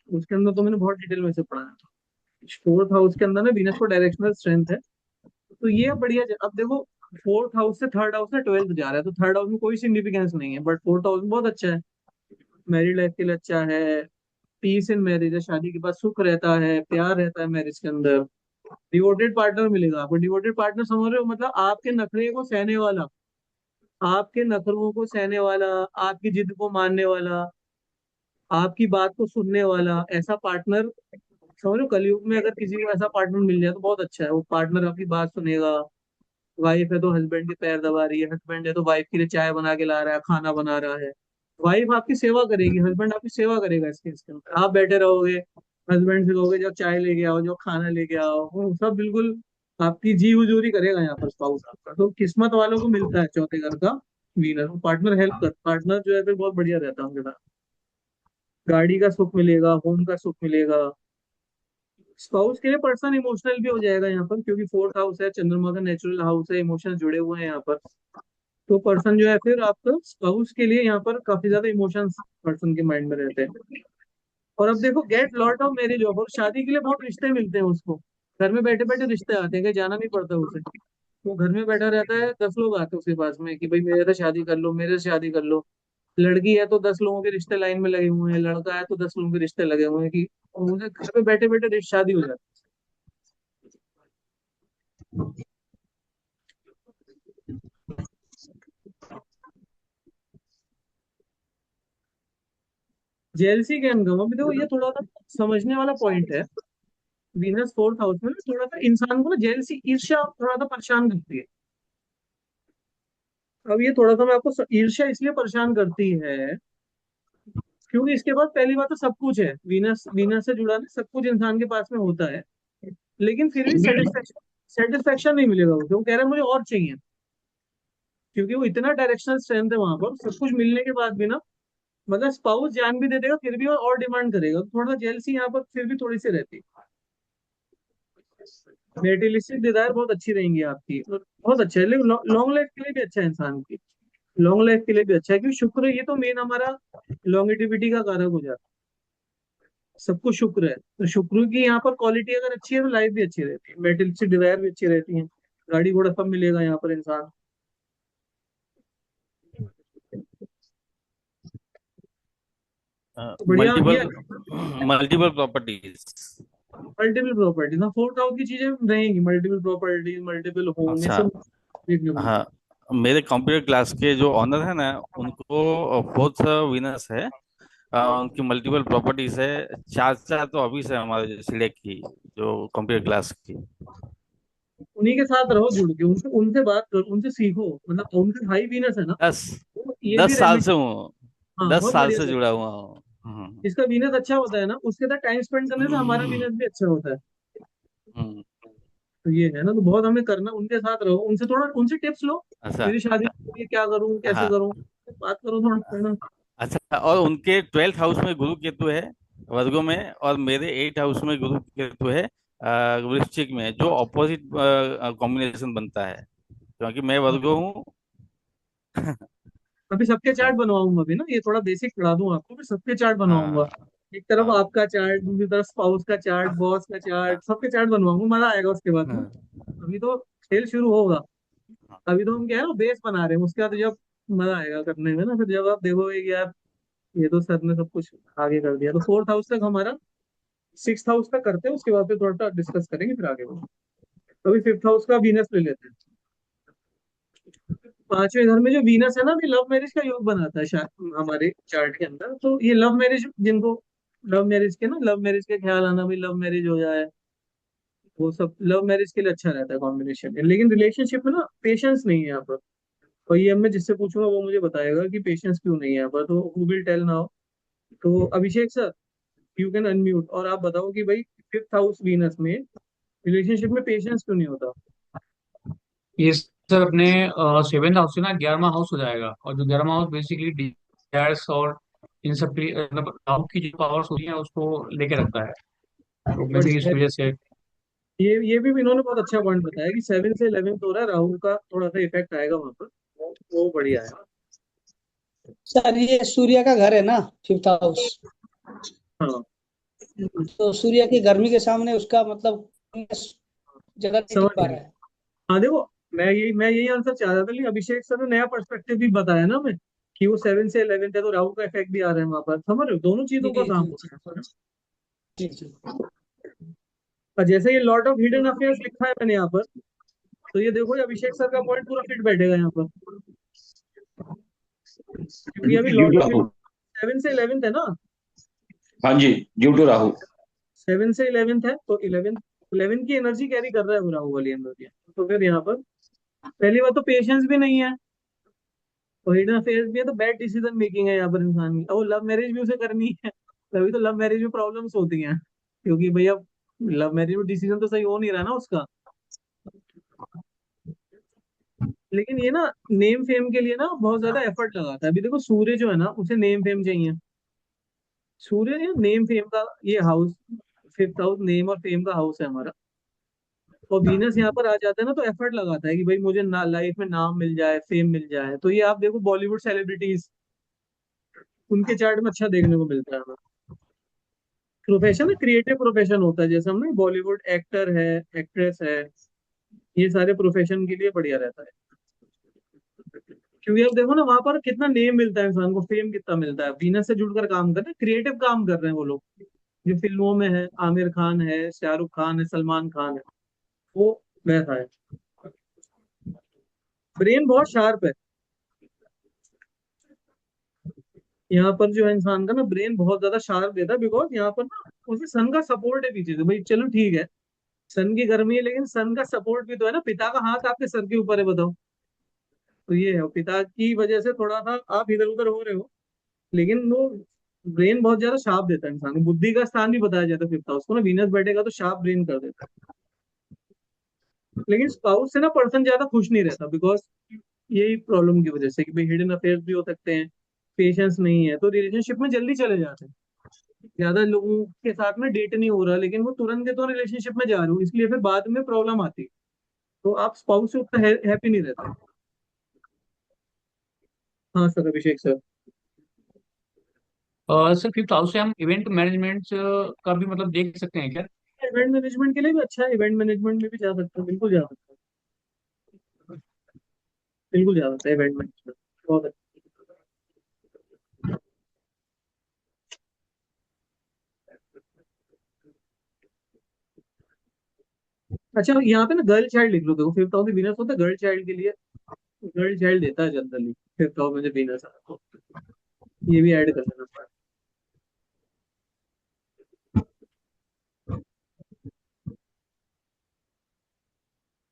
उसके अंदर तो मैंने बहुत डिटेल में से पढ़ा है। फोर्थ हाउस के अंदर ना वीनस को डायरेक्शनल स्ट्रेंथ है, तो ये बढ़िया अब देखो फोर्थ हाउस से थर्ड हाउस में ट्वेल्थ जा रहा है, तो थर्ड हाउस में कोई सिग्निफिकेंस नहीं है, बट फोर्थ हाउस में बहुत अच्छा है, मैरिड लाइफ के लिए अच्छा है, पीस इन मैरिज है, शादी के बाद सुख रहता है, प्यार रहता है मैरिज के अंदर, डिवोटेड पार्टनर मिलेगा आपको। डिवोटेड पार्टनर समझ रहे हो, मतलब आपके नखरे को सहने वाला, आपके नखरों को सहने वाला, आपकी जिद को मानने वाला, आपकी बात को सुनने वाला, ऐसा पार्टनर। समझ लो कलयुग में अगर किसी को ऐसा पार्टनर मिल जाए तो बहुत अच्छा है, वो पार्टनर आपकी बात सुनेगा। वाइफ है तो हस्बैंड के पैर दबा रही है, हस्बैंड है तो वाइफ के लिए चाय बना के ला रहा है, खाना बना रहा है, वाइफ आपकी सेवा करेगी, हस्बैंड आपकी सेवा करेगा इसके अंदर। आप बैठे रहोगे, हस्बैंड से कहोगे जो चाय लेके आओ, जो खाना लेके आओ, वो सब बिल्कुल आपकी जी हुजूरी करेगा यहाँ पर स्पाउस आपका। तो किस्मत वालों को मिलता है चौथे घर का वीनर, पार्टनर हेल्प कर, पार्टनर जो है फिर बहुत बढ़िया रहता है उनके साथ, गाड़ी का सुख मिलेगा, होम का सुख मिलेगा। स्पाउस के लिए पर्सन इमोशनल भी हो जाएगा यहाँ पर, क्योंकि फोर्थ हाउस है, चंद्रमा का नेचुरल हाउस है, इमोशंस जुड़े हुए हैं यहाँ पर। तो पर्सन जो है फिर आपका स्पाउस के लिए यहाँ पर काफी ज्यादा इमोशंस पर्सन के माइंड में रहते हैं। और अब देखो get lot of marriage offer, शादी के लिए बहुत रिश्ते मिलते हैं उसको, घर में बैठे बैठे रिश्ते आते हैं, कहीं जाना नहीं पड़ता उसे, वो घर में बैठा रहता है, 10 लोग आते हैं उसके पास में कि भाई मेरे से शादी कर लो, मेरे से शादी कर लो। लड़की है तो 10 लोगों के रिश्ते लाइन में लगे हुए हैं, लड़का है तो 10 लोगों के रिश्ते लगे हुए हैं, कि उनसे घर पे बैठे बैठे शादी हो जाती है। जेलसी कैन कम, अभी देखो ये थोड़ा सा समझने वाला पॉइंट है। वीनस फोर्थ हाउस में ना थोड़ा सा इंसान को ना जेलसी, ईर्ष्या थोड़ा सा परेशान करती है। अब ये थोड़ा सा मैं आपको ईर्ष्या इसलिए परेशान करती है, क्योंकि इसके पास पहली बात तो सब कुछ है, वीनस वीनस से जुड़ा ना सब कुछ इंसान के पास में होता है, लेकिन फिर भी सेटिस्फेक्शन सेटिस्फेक्शन नहीं मिलेगा उसे, वो कह रहा है मुझे और चाहिए, क्योंकि वो इतना डायरेक्शनल स्ट्रेंथ है वहां पर, सब कुछ मिलने के बाद भी ना, मतलब स्पाउस जान भी दे देगा फिर भी और डिमांड करेगा, तो थोड़ा सा जेलसी यहाँ पर फिर भी थोड़ी सी रहती है। मेटेरियलिस्टिक डिजायर बहुत अच्छी रहेंगी आपकी, और बहुत अच्छा है, लेकिन लॉन्ग लाइफ के लिए भी अच्छा है इंसान की, लॉन्ग लाइफ के लिए भी अच्छा है, क्योंकि शुक्र ये तो मेन हमारा लॉन्गेटिविटी का कारक हो जाता सबको शुक्र है, तो शुक्र की यहाँ पर क्वालिटी अगर अच्छी है तो लाइफ भी अच्छी रहती है, मेटल से डिजायर भी अच्छी रहती है, गाड़ी घोड़ा सब मिलेगा यहाँ पर इंसान। तो बढ़िया ये multiple multiple properties. Multiple properties, हाँ 4 टाउन की चीजें रहेंगी, मल्टीपल प्रॉपर्टीज, मल्टीपल होम, ये अच्छा। सब देखने को हाँ, मिलेगा। मेरे कंप्यूटर क्लास के जो ऑनर है ना, उनको फोर्थ विनर्स है। उनकी मल्टीपल प्रॉपर्टीज है। चार चार तो अभी से हमारे सिलेक्ट की, जो कंप्यूटर क्लास की। उन्हीं के साथ रहो जुड़ के, उनसे उनसे बात करो, उनसे सीखो, मतलब उनके हाई वीनस है ना, दस वो ये भी 10 साल रेमेडी। से हूँ। हाँ दस बहुत साल बढ़िया से सर। जुड़ा हुआ हूँ। जिसका वीनस अच्छा होता है ना उसके साथ टाइम स्पेंड करने से हमारा वीनस भी अच्छा होता है। हम्म। तो ये है ना, तो बहुत हमें करना, उनके साथ रहो, उनसे थोड़ा उनसे टिप्स लो, अच्छा। मेरी शादी के लिए क्या करूं, कैसे हाँ। करूं, बात करो थोड़ा, है ना। अच्छा, और उनके 12th हाउस में गुरु केतु है, वर्गो में। और मेरे 8th हाउस में गुरु केतु है, वृश्चिक में, जो ऑपोजिट कॉम्बिनेशन बनता है, क्योंकि मैं हाँ, वर्गो हूँ। अभी सबके चार्ट हाँ। बनवाऊंगा, अभी ना ये थोड़ा बेसिक पढ़ा दूं आपको, फिर सबके चार्ट बनवाऊंगा। हाँ। एक तरफ हाँ। आपका चार्ट, दूसरी तरफ स्पाउस का चार्ट, बॉस का चार्ट, सबके चार्ट बनवाऊंगा, मजा आएगा उसके बाद ना। हाँ। अभी तो खेल शुरू होगा। अभी तो हम क्या है ना बेस बना रहे हैं, उसके बाद जब मजा आएगा करने में ना, फिर जब आप देखोगे कि यार ये तो सर ने सब कुछ आगे कर दिया, तो 4th हाउस तक हमारा, 6th हाउस तक करते हैं, उसके बाद फिर थोड़ा डिस्कस करेंगे फिर आगे बढ़ेंगे। तो अभी 5th हाउस का वीनस ले लेते हैं। 5वें घर में जो वीनस है ना, अभी लव मैरिज का योग बनाता है शायद हमारे चार्ट के अंदर, तो ये लव मैरिज, जिनको लव मैरिज के ना, लव मैरिज के ख्याल आना, भी लव मैरिज हो जाए, वो सब लव मैरिज के लिए अच्छा रहता है कॉम्बिनेशन में। लेकिन रिलेशनशिप में ना पेशेंस नहीं है यहाँ पर, और ये अब मैं जिससे पूछूंगा वो मुझे बताएगा कि पेशेंस क्यों नहीं है यहाँ पर, तो हु विल टेल नाउ। तो Abhishek sir, you can unmute और आप बताओ कि भाई 5th हाउस वीनस में रिलेशनशिप में पेशेंस क्यों नहीं होता। ये सर अपने 7th हाउस से ना 11वां हाउस हो जाएगा, और जो 11वां हाउस बेसिकली डिजायर्स और इन सब की मतलब राहु की जो पावर्स होती हैं उसको लेके रखता है, तो मे भी इस बढ़िया, वजह से। ये भी इन्होंने बहुत अच्छा पॉइंट बताया कि 7 से 11 हो रहा है, राहु का थोड़ा सा इफेक्ट आएगा वहां पर, वो बढ़िया है। सर ये सूर्य का घर है ना, 5th हाउस। हाँ तो सूर्य की गर्मी के सामने उसका मतलब जगह नहीं टिक समझ पा गया। रहा है। हाँ देखो, मैं यही आंसर चाह रहा था, लेकिन अभिषेक सर ने नया पर्सपेक्टिव भी बताया ना मैं, कि वो 7 से 11 है तो राहु का इफेक्ट भी आ रहा है वहां पर, समझ रहे हो, दोनों जी चीजों का काम जी हो जी रहा है। जी जी। और जैसे ये लॉट ऑफ हिडन अफेयर्स लिखा है मैंने यहाँ पर, तो ये देखो ये अभिषेक सर का पॉइंट पूरा फिट बैठेगा यहाँ पर, क्योंकि अभी due lot two of Rahu. 7 से 11 है ना, हाँ जी, ड्यू टू राहु। 7 से 11 है, तो 11 की एनर्जी कैरी कर रहा है वो राहु वाली एनर्जी, तो फिर यहाँ पर पहली बात तो पेशेंस भी नहीं है, और हिडन अफेयर्स भी है, तो बैड डिसीजन मेकिंग है यहाँ पर इंसान की, और वो लव मैरिज भी उसे करनी है, तभी तो लव मैरिज में प्रॉब्लम्स होती हैं, क्योंकि भैया लव मैरिज में डिसीजन तो सही हो नहीं रहा ना उसका। लेकिन ये ना नेम फेम के लिए ना बहुत ज्यादा एफर्ट लगाता है, अभी देखो सूर्य जो है ना उसे नेम फेम चाहिए, सूर्य ने नेम फेम का ये हाउस, 5th हाउस नेम और फेम का हाउस है हमारा, और वीनस यहाँ पर आ जाता है ना तो एफर्ट लगाता है कि भाई मुझे ना लाइफ में नाम मिल जाए, फेम मिल जाए, तो ये आप देखो बॉलीवुड सेलिब्रिटीज, उनके चार्ट में अच्छा देखने को मिलता है हमें। प्रोफेशन है, क्रिएटिव प्रोफेशन होता है, जैसे हम ना बॉलीवुड एक्टर है, एक्ट्रेस है, ये सारे प्रोफेशन के लिए बढ़िया रहता है, क्योंकि अब देखो ना वहां पर कितना नेम मिलता है इंसान को, फेम कितना मिलता है, वीनस से जुड़कर काम कर रहे हैं, क्रिएटिव काम कर रहे हैं वो लोग, जो फिल्मों में है, आमिर खान है, शाहरुख खान है, सलमान खान है, वो वैसा है। ब्रेन बहुत शार्प है यहाँ पर, जो है इंसान का ना ब्रेन बहुत ज्यादा शार्प देता है, बिकॉज यहाँ पर ना उसे सन का सपोर्ट है पीछे से, भाई चलो ठीक है, सन की गर्मी है लेकिन सन का सपोर्ट भी तो है ना, पिता का हाथ आपके सर के ऊपर है, बताओ। तो ये है, पिता की वजह से थोड़ा सा आप इधर उधर हो रहे हो, लेकिन वो ब्रेन बहुत ज्यादा शार्प देता है इंसान को, बुद्धि का स्थान भी बताया जाता है 5th हाउस को ना, वीनस बैठेगा तो शार्प ब्रेन कर देता है। लेकिन स्पाउस से ना पर्सन ज्यादा खुश नहीं रहता, बिकॉज यही प्रॉब्लम की वजह से कि भाई हिडन अफेयर्स भी हो सकते हैं, पेशेंस नहीं है, तो रिलेशनशिप में जल्दी चले जाते हैं, ज्यादा लोगों के साथ में डेट नहीं हो रहा, लेकिन वो तुरंत के तो रिलेशनशिप में जा रहे हो, इसलिए फिर बाद में प्रॉब्लम आती है, तो आप स्पाउस से उतना हैप्पी नहीं रहते। हाँ सर, अभिषेक सर। सर फिफ्थ हाउस से हम इवेंट मैनेजमेंट का भी मतलब देख सकते हैं क्या? इवेंट मैनेजमेंट के लिए भी अच्छा है, इवेंट मैनेजमेंट में भी जा सकते हो, बिल्कुल जा सकते हो, बिल्कुल जा सकते हैं इवेंट मैनेजमेंट, बहुत अच्छा। अच्छा यहाँ पे ना गर्ल चाइल्ड लिख लो, देखो फिफ्थ हाउस में वीनस होता है गर्ल चाइल्ड के लिए, गर्ल चाइल्ड देता है जनरली फिफ्थ हाउस में जब वीनस आता है, तो ये भी ऐड कर देना पड़ा।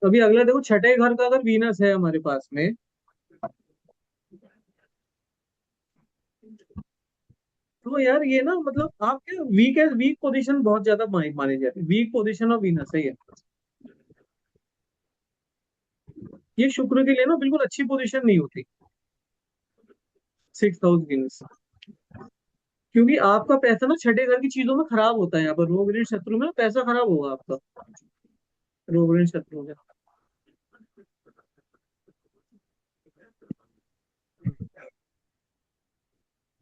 अभी अगला देखो, छठे घर का अगर वीनस है हमारे पास में, तो यार ये ना मतलब आपके वीक एज वीक पोजीशन बहुत ज्यादा मानी जाती है, वीक पोजीशन ऑफ वीनस है ये। ये शुक्र के लिए ना बिल्कुल अच्छी पोजीशन नहीं होती सिक्स हाउस वीनस, क्योंकि आपका पैसा ना छठे घर की चीजों में खराब होता है, यहाँ पर रोग ऋण शत्रु में ना पैसा खराब होगा आपका, रोग ऋण शत्रु में।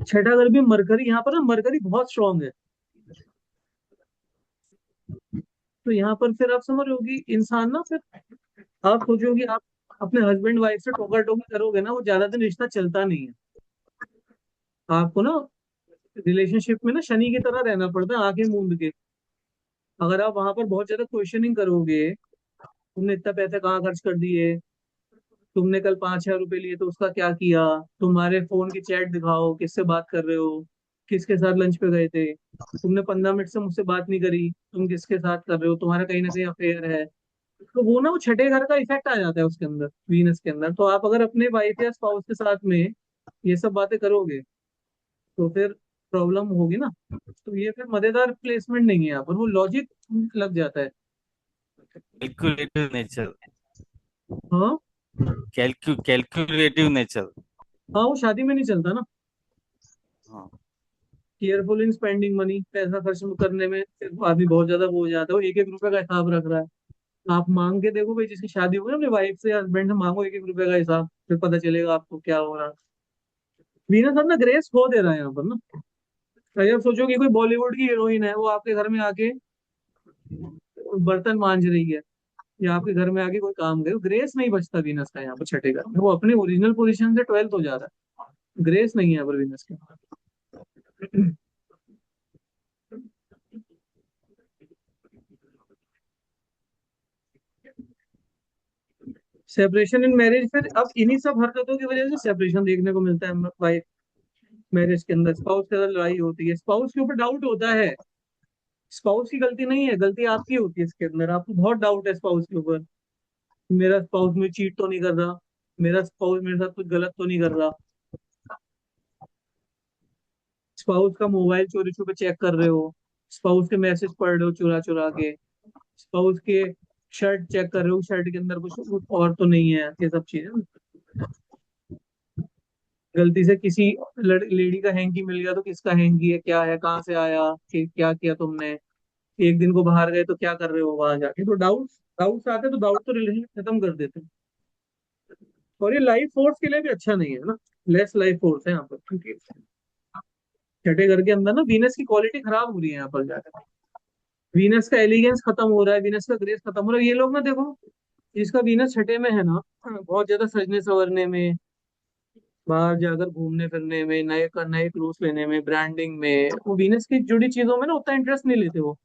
छठा घर भी मरकरी, यहाँ पर ना मरकरी बहुत स्ट्रांग है, तो यहाँ पर फिर आप समझ रहे हो कि इंसान ना फिर आप सोचोगे आप अपने हस्बैंड वाइफ से टोका टोकी करोगे ना, वो ज्यादा दिन रिश्ता चलता नहीं है। आपको ना रिलेशनशिप में ना शनि की तरह रहना पड़ता है, आंखें मूंद के। अगर आप वहां पर बहुत ज्यादा क्वेश्चनिंग करोगे, तुमने इतना पैसा कहाँ खर्च कर दिए, तुमने कल 5,000 रुपए लिए तो उसका क्या किया, तुम्हारे फोन की चैट दिखाओ, किससे बात कर रहे हो, किसके साथ लंच पे गए थे, तुमने 15 मिनट से मुझसे बात नहीं करी, तुम किसके साथ कर रहे हो, तुम्हारा कहीं ना कहीं अफेयर है। तो वो ना वो छठे घर का इफेक्ट आ जाता है उसके अंदर, वीनस के अंदर। तो आप अगर अपने वाइफ या स्पाउस के साथ में ये सब बातें करोगे तो फिर प्रॉब्लम होगी ना, तो ये फिर मजेदार प्लेसमेंट नहीं है यहाँ पर, वो लॉजिक लग जाता है। Calculative nature. हाँ, कैलकुलेटिव नेचर। हाँ वो शादी में नहीं चलता ना, हाँ। केयरफुल इन स्पेंडिंग मनी, पैसा खर्च करने में आदमी बहुत ज्यादा वो हो जाता है, वो एक एक रुपए का हिसाब रख रहा है। आप मांग के देखो भाई, जिसकी शादी होगी ना अपनी वाइफ से या हस्बैंड से, मांगो एक एक रुपए का हिसाब, फिर पता चलेगा आपको क्या हो रहा है। वीना सब ना ग्रेस खो दे रहा है यहाँ पर ना। अगर सोचो कि कोई बॉलीवुड की हीरोइन है, वो आपके घर में आके बर्तन मांज रही है, या आपके घर में आके कोई काम करे, ग्रेस नहीं बचता वीनस का यहाँ पर छठे घर में, वो अपने ओरिजिनल पोजीशन से 12th हो जा रहा है, ग्रेस नहीं है यहाँ पर वीनस के। सेपरेशन इन मैरिज, फिर अब इन्हीं सब हरकतों की वजह से सेपरेशन देखने को मिलता है वाइफ मैरिज के अंदर, स्पाउस के साथ लड़ाई होती है, स्पाउस के ऊपर डाउट होता है, स्पाउस की गलती नहीं है, गलती आपकी होती है इसके अंदर, आपको बहुत डाउट है स्पाउस के ऊपर, मेरा स्पाउस में चीट तो नहीं कर रहा, मेरा स्पाउस मेरे साथ कुछ गलत तो नहीं कर रहा, स्पाउस का मोबाइल चोरी छुपे चेक कर रहे हो, स्पाउस के मैसेज पढ़ रहे हो चुरा चुरा के, स्पाउस के शर्ट चेक कर रहे हो, शर्ट के अंदर कुछ और तो नहीं है, ये सब चीजें। गलती से किसी लेडी का हैंकी मिल गया तो किसका हैंकी है, क्या है, कहाँ से आया, क्या किया तुमने, एक दिन को बाहर गए तो क्या कर रहे हो वहां जाके, तो डाउट्स डाउट्स आते हैं, तो डाउट तो रिलेशन खत्म कर देते हैं। और ये लाइफ फोर्स के लिए भी अच्छा नहीं है ना, लेस लाइफ फोर्स है यहाँ पर, क्योंकि छठे घर के अंदर ना वीनस की क्वालिटी खराब हो रही है यहाँ पर जाकर, वीनस का एलिगेंस खत्म हो रहा है, वीनस का ग्रेस खत्म हो रहा है। ये लोग ना देखो, जिसका वीनस छठे में है ना, बहुत ज्यादा सजने संवरने में, बाहर जाकर घूमने फिरने में, नए क्लोथ लेने में, ब्रांडिंग में, वो वीनस की जुड़ी चीजों में ना उतना इंटरेस्ट नहीं लेते वो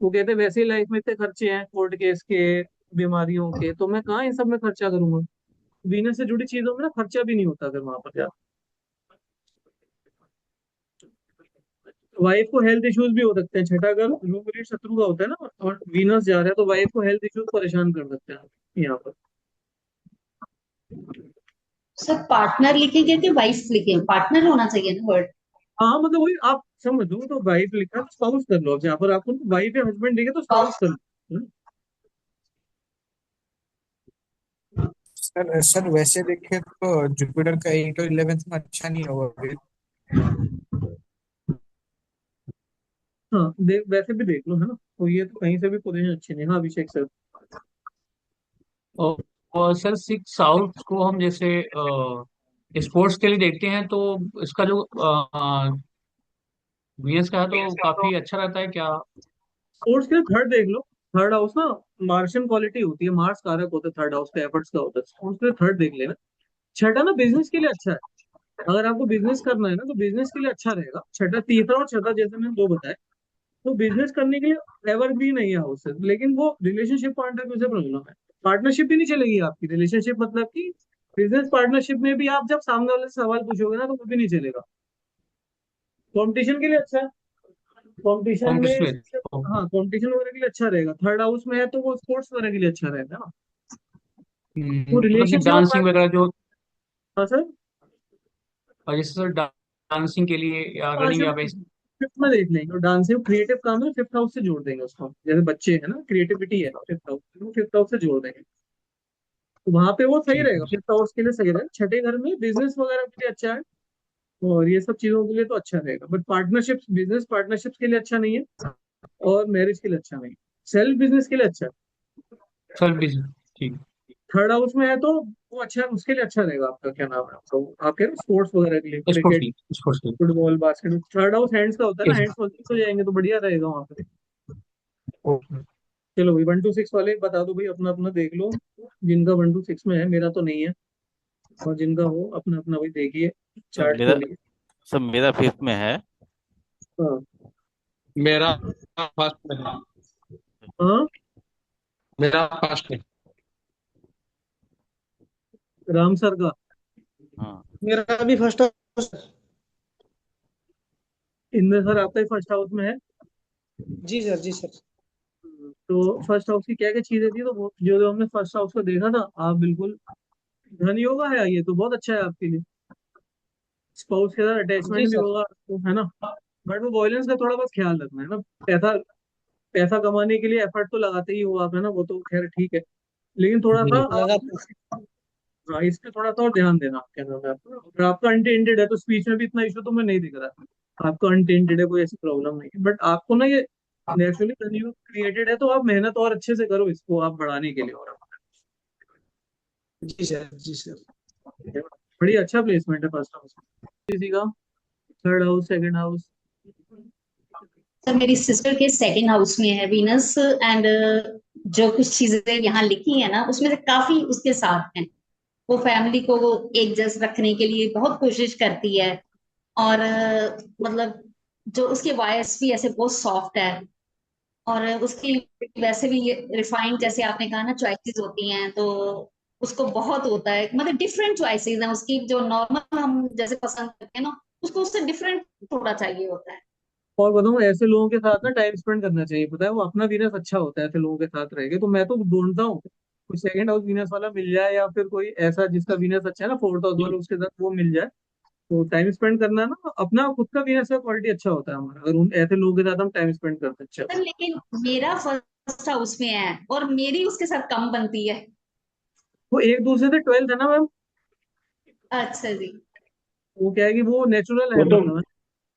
कहते हैं वैसे ही लाइफ में इतने खर्चे हैं, कोर्ट केस के, बीमारियों के, तो मैं कहाँ इन सब में खर्चा करूंगा। वीनस से जुड़ी चीजों में ना खर्चा भी नहीं होता अगर वहां पर जा, वाइफ को हेल्थ इश्यूज भी हो सकते हैं, छठा घर रूप शत्रु का होता है ना, और वीनस जा रहा है तो वाइफ को हेल्थ इश्यूज परेशान कर सकते हैं यहाँ पर। सर पार्टनर लिखेंगे कि वाइफ लिखेंगे? पार्टनर होना चाहिए ना वर्ड। हाँ मतलब वही आप समझ लो, तो वाइफ लिखा है तो स्पाउस कर लो, जहाँ पर आपको वाइफ या हस्बैंड लिखे तो स्पाउस कर लो। सर सर वैसे देखें तो जुपिटर का 8 और 11th में अच्छा नहीं होगा फिर। हाँ वैसे भी देख लो है ना, तो ये तो कहीं से भी पोजीशन अच्छी नहीं। हाँ अभिषेक सर। और सर सिक्स साउथ को हम जैसे स्पोर्ट्स के लिए देखते हैं तो इसका जो वीनस का है तो काफी अच्छा रहता है क्या? स्पोर्ट्स के लिए थर्ड देख लो। थर्ड हाउस ना मार्शियन क्वालिटी होती है, मार्स कारक होता है थर्ड हाउस का, एफर्ट्स का होता है। स्पोर्ट्स के लिए थर्ड देख लेना। छठा ना बिजनेस के लिए अच्छा है। अगर आपको बिजनेस करना है ना तो बिजनेस के लिए अच्छा रहेगा छठा। तीसरा और छठा जैसे मैंने दो बताए, तो बिजनेस करने के लिए एवरग्रीन नहीं है हाउस है, लेकिन वो रिलेशनशिप पॉइंट ऑफ व्यू से प्रॉब्लम है। पार्टनरशिप भी नहीं चलेगी आपकी, रिलेशनशिप मतलब कि बिजनेस पार्टनरशिप में भी आप जब सामने वाले से सवाल पूछोगे ना तो वो भी नहीं चलेगा। कंपटीशन के लिए अच्छा है। कंपटीशन में कॉम्पिटिशन तो हाँ कंपटीशन वगैरह के लिए अच्छा रहेगा। थर्ड हाउस में है तो वो स्पोर्ट्स वगैरह के लिए अच्छा रहेगा ना। वो मतलब कि रिलेशनशिप और डांसिंग वगैरह जो, हाँ सर। जैसे सर डांसिंग के लिए या हाँ रनिंग या बेस। फिफ्थ में देख लेंगे, और डांसिंग क्रिएटिव काम है, फिफ्थ हाउस से जोड़ देंगे उसको। जैसे बच्चे है ना, क्रिएटिविटी है फिफ्थ हाउस, फिफ्थ हाउस से जोड़ देंगे तो वहां पे वो सही ठीक रहेगा। है। फिफ्थ हाउस के लिए सही रहेगा। छठे घर में बिजनेस वगैरह के लिए अच्छा है, और ये सब चीजों के लिए तो अच्छा रहेगा। बट पार्टनरशिप, बिजनेस पार्टनरशिप के लिए अच्छा नहीं है, और मैरिज के लिए अच्छा नहीं है। सेल्फ बिजनेस के लिए अच्छा है। सेल्फ बिजनेस ठीक थर्ड हाउस में है तो वो अच्छा है, उसके लिए अच्छा रहेगा। आपका क्या नाम है, आपका आप कह रहे हो स्पोर्ट्स वगैरह के लिए, है। स्पोर्ट्स क्रिकेट, की, स्पोर्ट्स की। Football, basketball. Third house hands का होता है ना, यस। हैंड्स मजबूत हो जाएंगे तो बढ़िया रहेगा वहाँ पे। ओके। चलो भाई 1 to 6 वाले बता दो भाई, अपना अपना देख लो। जिनका 1 to 6 में है, मेरा तो नहीं है, और जिनका हो अपना अपना भाई देखिए, सब चार्ट मेरा खोलिए। सब मेरा फिफ्थ में है। हाँ। मेरा फर्स्ट में है। हाँ। मेरा फर्स्ट में। राम सर का। हाँ। मेरा भी फर्स्ट हाउस। इंद्र सर आपका ही फर्स्ट हाउस में है। जी सर, जी सर। तो फर्स्ट हाउस की क्या क्या चीजें थी, तो जो जो हमने फर्स्ट हाउस को देखा था, आप बिल्कुल धन योगा है, ये तो बहुत अच्छा है आपके लिए। स्पाउस के साथ जी अटैचमेंट भी सर। होगा तो, है ना। बट वो वॉयलेंस का थोड़ा बस ख्याल रखना है ना। पैसा, पैसा कमाने के लिए एफर्ट तो लगाते ही हो आप, है ना, वो तो खैर ठीक है। लेकिन थोड़ा सा जी। आप, लगातार। हाँ, इस पे थोड़ा सा और ध्यान देना। क्या नाम है आपका, अगर आपका अनटेंटेड है तो स्पीच में भी इतना इशू तो मैं नहीं दिख रहा। आपका अनटेंटेड है, कोई ऐसी प्रॉब्लम नहीं है, बट आपको ना ये नेचुरली क्रिएटेड है, तो आप मेहनत और अच्छे से करो इसको आप बढ़ाने के लिए। और जी सर, जी सर। बड़ी अच्छा प्लेसमेंट है फर्स्ट हाउस किसी का। Third house, second house. Sir मेरी सिस्टर के सेकंड हाउस में है वीनस, एंड जो कुछ चीजें यहाँ लिखी है ना उसमें से काफी उसके साथ हैं। वो फैमिली को एक जैसे रखने के लिए बहुत कोशिश करती है। और मतलब जो उसकी वॉइस भी ऐसे बहुत सॉफ्ट है। और उसकी वैसे भी रिफाइंड, जैसे आपने कहा ना, चॉइसेस होती हैं तो उसको बहुत होता है, मतलब डिफरेंट चॉइसेस हैं उसकी, जो नॉर्मल हम जैसे पसंद करते हैं ना, उसको उससे डिफरेंट थोड़ा चाहिए होता है। और बताऊँ, ऐसे लोगों के साथ ना टाइम स्पेंड करना चाहिए, पता है वो अपना वीनस अच्छा होता है ऐसे लोगों के साथ रहेगा। तो मैं तो ढूंढता हूँ कोई सेकंड हाउस वीनस वाला मिल जाए, या फिर कोई ऐसा जिसका वीनस अच्छा है ना, फोर्थ हाउस वाला, उसके साथ वो मिल जाए। तो टाइम स्पेंड करना ना, अपना खुद का वीनस का क्वालिटी अच्छा होता है हमारा, अगर उन ऐसे लोगों के साथ हम टाइम स्पेंड करते हैं। अच्छा। सर लेकिन मेरा फर्स्ट हाउस में है और मेरी उसके साथ कम बनती है। वो एक दूसरे से 12th है ना मैम। अच्छा जी। वो क्या है कि वो नेचुरल है, वो तो मतलब है।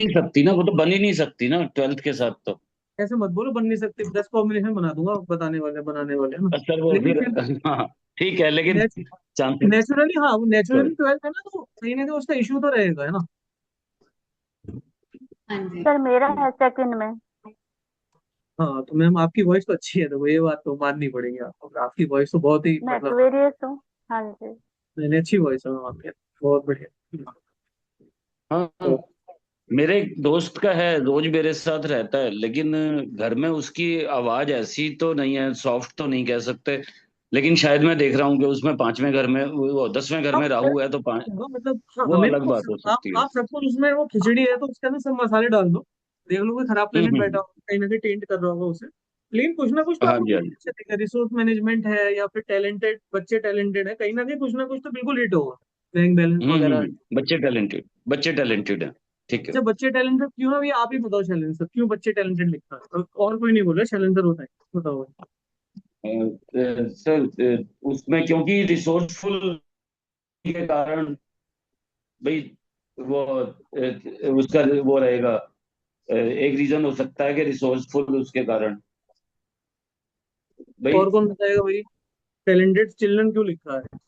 नहीं सकती ना, वो तो बन ही नहीं सकती ना 12th के साथ तो। ऐसे मत बोलो, बन नहीं सकते, 10 कॉम्बिनेशन बना दूंगा बताने वाले बनाने वाले, है ना। सर वो लेकिन फिर फिर हाँ ठीक है, लेकिन चांसेस। नेचुरली, हाँ, वो नेचुरली 12th है ना, तो कहीं ना कहीं उसका इशू तो रहेगा, है ना। हाँ जी। सर मेरा है सेकंड में। हाँ तो मैम आपकी वॉइस तो अच्छी है, तो ये बात तो माननी पड़ेगी आपको, आपकी वॉइस तो बहुत ही मैं मतलब, एक्वेरियस हूँ। हाँ जी। मैंने अच्छी वॉइस है मैम आपकी, बहुत बढ़िया। हाँ, तो मेरे एक दोस्त का है, रोज मेरे साथ रहता है, लेकिन घर में उसकी आवाज ऐसी तो नहीं है, सॉफ्ट तो नहीं कह सकते। लेकिन शायद मैं देख रहा हूँ कि उसमें पांचवें घर में, वो 10वें घर हाँ में राहु है, तो पांच, मतलब हाँ, वो हमें भी अलग बात हो सकती है। आप सपोज उसमें वो खिचड़ी है तो उसके अंदर सब मसाले डाल दो, देख लो कोई खराब प्लेनेट बैठा हम्म। हो, कहीं ना कहीं टेंट कर रहा होगा उसे। लेकिन कुछ ना कुछ तो हाँ आपको जी, हाँ बिल्कुल जी। अच्छा दिखेगा, रिसोर्स मैनेजमेंट है या फिर टैलेंटेड, बच्चे टैलेंटेड है, कहीं ना कुछ तो बिल्कुल हिट होगा, बैंक बैलेंस वगैरह। बच्चे टैलेंटेड हैं। ठीक है। अच्छा, बच्चे टैलेंटेड क्यों है, ये आप ही बताओ शैलेंसर, क्यों बच्चे टैलेंटेड लिखता है, और कोई नहीं बोल रहा, शैलेंसर होता है, बताओ। सर उसमें क्योंकि रिसोर्सफुल के कारण, भाई वो उसका वो रहेगा, एक रीजन हो सकता है कि रिसोर्सफुल उसके कारण, भाई। और कौन बताएगा भाई, टैलेंटेड चिल्ड्रन क्यों लिखा है।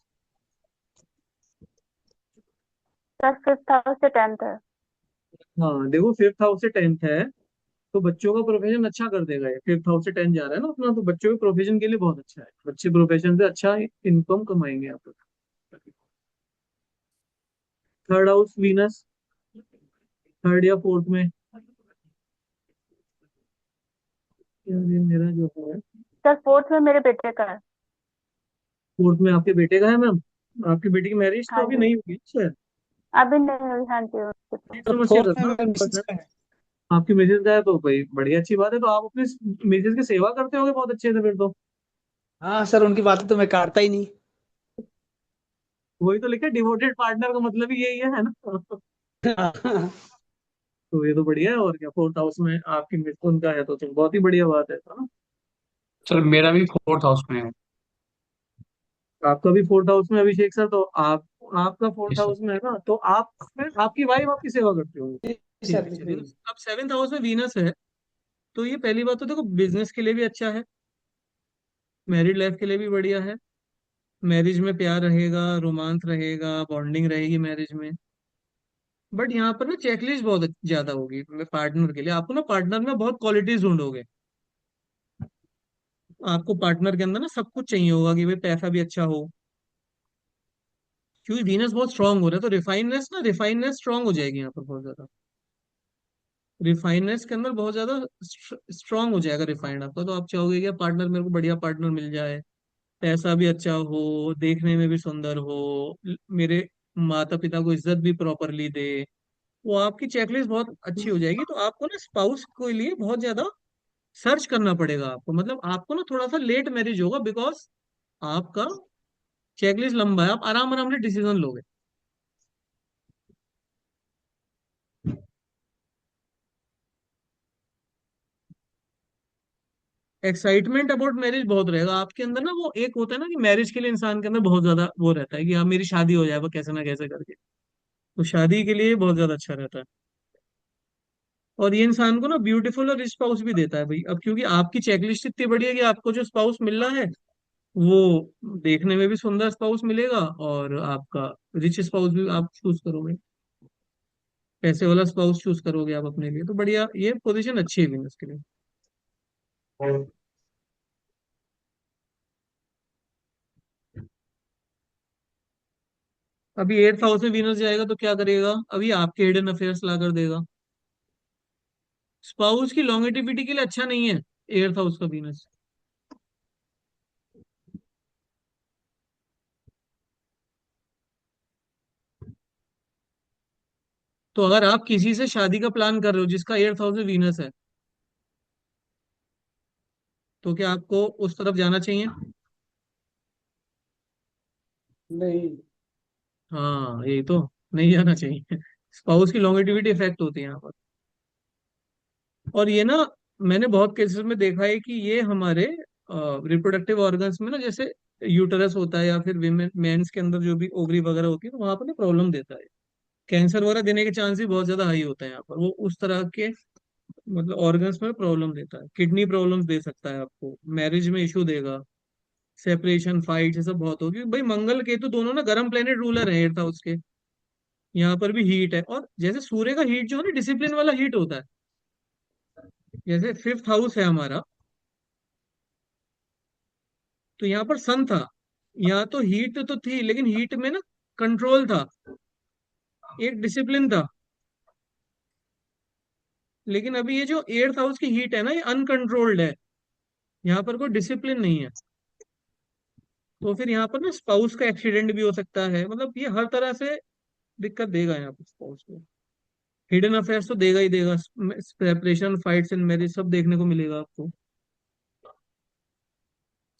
सर फिफ्थ हाउस से 10th है। हाँ देखो, 5th हाउस से 10th है, तो बच्चों का प्रोफेशन अच्छा कर देगा ये। 5th हाउस से 10 जा रहा है ना अपना, तो बच्चों के प्रोफेशन के लिए बहुत अच्छा है, बच्चे प्रोफेशन से अच्छा इनकम कमाएंगे यहाँ पर। 3rd हाउस वीनस, 3rd या 4th में। यार ये मेरा जो है, सर 4th में मेरे बेटे का है। 4th में आपके बेटे का है मैम। आपकी बेटी की मैरिज तो हाँ अभी जी, नहीं हुई शायद। अभी नहीं हुई, हाँ जी उसकी तो। नेक्स्ट तो समस्या फोर्थ में करना मेरे आपके पास मिसेस है। का है। आपकी मिसेज का है तो भाई बड़ी अच्छी बात है, तो आप अपने मिसेज की सेवा करते होगे बहुत अच्छे से फिर तो। हाँ सर, उनकी बातें तो मैं काटता ही नहीं। वही तो लिखा, डिवोटेड पार्टनर का मतलब ही यही है ना। तो ये तो बढ़िया है, और क्या। 4th हाउस में आपकी उनका है तो बहुत ही बढ़िया बात है ना। सर मेरा भी 4th हाउस में है। आपका भी 4th हाउस में अभिषेक सर, तो आप, आपका 4th यस सर। हाउस में है ना, तो आप आपकी वाइफ आपकी सेवा करती होंगी। जी ठीक सर है, चलिए। जी। तो अब 7th हाउस में वीनस है, तो ये पहली बात तो देखो बिजनेस के लिए भी अच्छा है, मैरिड लाइफ के लिए भी बढ़िया है। मैरिज में प्यार रहेगा, रोमांस रहेगा, बॉन्डिंग रहेगी मैरिज में। बट यहाँ पर ना चेकलिस्ट बहुत ज्यादा होगी पार्टनर के लिए। आपको ना पार्टनर में बहुत क्वालिटीज ढूंढोगे। आपको पार्टनर के अंदर ना सब कुछ चाहिए होगा कि भाई पैसा भी अच्छा हो, क्योंकि वीनस बहुत स्ट्रांग हो रहा है, तो रिफाइननेस स्ट्रांग हो जाएगी यहाँ पर बहुत ज्यादा। रिफाइननेस के अंदर बहुत ज्यादा स्ट्रांग हो जाएगा रिफाइंड आपका, तो आप चाहोगे कि पार्टनर, मेरे को बढ़िया पार्टनर मिल जाए, पैसा भी अच्छा हो, देखने में भी सुंदर हो, मेरे माता पिता को इज्जत भी प्रॉपरली दे। वो आपकी चेकलिस्ट बहुत अच्छी हो जाएगी। तो आपको ना स्पाउस के लिए बहुत ज्यादा सर्च करना पड़ेगा आपको, मतलब आपको ना थोड़ा सा लेट मैरिज होगा, बिकॉज आपका चेकलिस्ट लंबा है, आप आराम आराम से डिसीजन लोगे। एक्साइटमेंट अबाउट मैरिज बहुत रहेगा आपके अंदर ना। वो एक होता है ना कि मैरिज के लिए इंसान के अंदर बहुत ज्यादा वो रहता है कि हाँ मेरी शादी हो जाए वो कैसे ना कैसे करके, तो शादी के लिए बहुत ज्यादा अच्छा रहता है। और ये इंसान को ना ब्यूटीफुल और रिच स्पाउस भी देता है भाई, अब क्योंकि आपकी चेकलिस्ट इतनी बड़ी है कि आपको जो स्पाउस मिल रहा है वो देखने में भी सुंदर स्पाउस मिलेगा, और आपका रिच स्पाउस भी आप चूज करोगे, पैसे वाला स्पाउस चूज करोगे आप अपने लिए, तो बढ़िया, ये पोजीशन अच्छी है बिजनेस के लिए। अभी 8th हाउस में वीनस जाएगा तो क्या करेगा, अभी आपके हिडन अफेयर्स ला कर देगा। स्पाउस की लॉन्गेटिविटी के लिए अच्छा नहीं है 8th हाउस का वीनस। तो अगर आप किसी से शादी का प्लान कर रहे हो जिसका 8th हाउस में वीनस है, तो क्या आपको उस तरफ जाना चाहिए। नहीं। हाँ यही तो, नहीं जाना चाहिए। स्पाउस की लॉन्गेटिविटी इफेक्ट होती है यहाँ पर। और ये ना मैंने बहुत केसेस में देखा है कि ये हमारे रिप्रोडक्टिव ऑर्गन्स में ना, जैसे यूटरस होता है या फिर विमेन मेंस के अंदर जो भी ओवरी वगैरह होती है, तो वहां पर ना प्रॉब्लम देता है। कैंसर वगैरह देने के चांस भी बहुत ज्यादा हाई होता है यहाँ पर, वो उस तरह के मतलब ऑर्गन्स में प्रॉब्लम देता है। किडनी प्रॉब्लम्स दे सकता है आपको, मैरिज में इशू देगा, सेपरेशन फाइट ये सब बहुत होगी भाई। मंगल केतु दोनों ना गर्म प्लेनेट रूलर है 8th हाउस के। यहाँ पर भी हीट है, और जैसे सूर्य का हीट जो है ना डिसिप्लिन वाला हीट होता है, जैसे 5th हाउस है हमारा, तो यहाँ पर सन था, यहाँ तो हीट तो थी लेकिन हीट में ना कंट्रोल था, एक डिसिप्लिन था। लेकिन अभी ये जो 8th हाउस की हीट है ना, ये अनकंट्रोल्ड है, यहाँ पर कोई डिसिप्लिन नहीं है। तो फिर यहाँ पर ना स्पाउस का एक्सीडेंट भी हो सकता है, मतलब ये हर तरह से दिक्कत देगा यहाँ पर स्पाउस को। हिडन अफेयर्स तो देगा ही देगा, सेपरेशन फाइट्स एंड मैरिज सब देखने को मिलेगा आपको,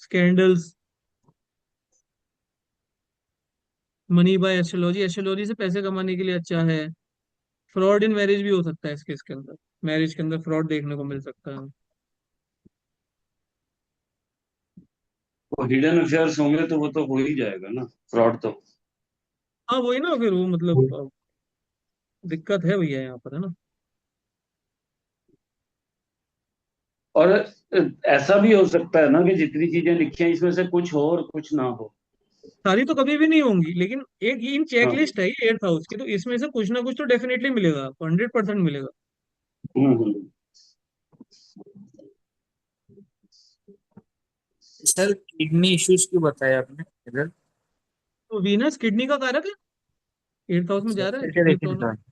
scandals. Money by astrology, astrology से पैसे कमाने के लिए अच्छा है। फ्रॉड इन मैरिज भी हो सकता है इस केस के अंदर, मैरिज के अंदर फ्रॉड देखने को मिल सकता है। वो हिडन अफेयर्स होंगे तो वो तो हो ही जाएगा ना, फ्रॉड तो। हाँ वही ना, फिर वो मतलब दिक्कत है भैया यहाँ पर, है ना। और ऐसा भी हो सकता है ना कि जितनी चीजें लिखी हैं इसमें से कुछ हो और कुछ ना हो। सारी तो कभी भी नहीं होंगी, लेकिन एक इन चेक हाँ। लिस्ट है ये 8th हाउस की, तो इसमें से कुछ ना कुछ तो डेफिनेटली मिलेगा आपको, 100% मिलेगा। हम्म। सर किडनी इश्यूज क्यों बताया आपने इधर? तो वीनस किडनी का कारक है, 8th हाउस में जा सर रहा है, फिर क्या किडनी देखेंगे प्रॉब्लम। तो?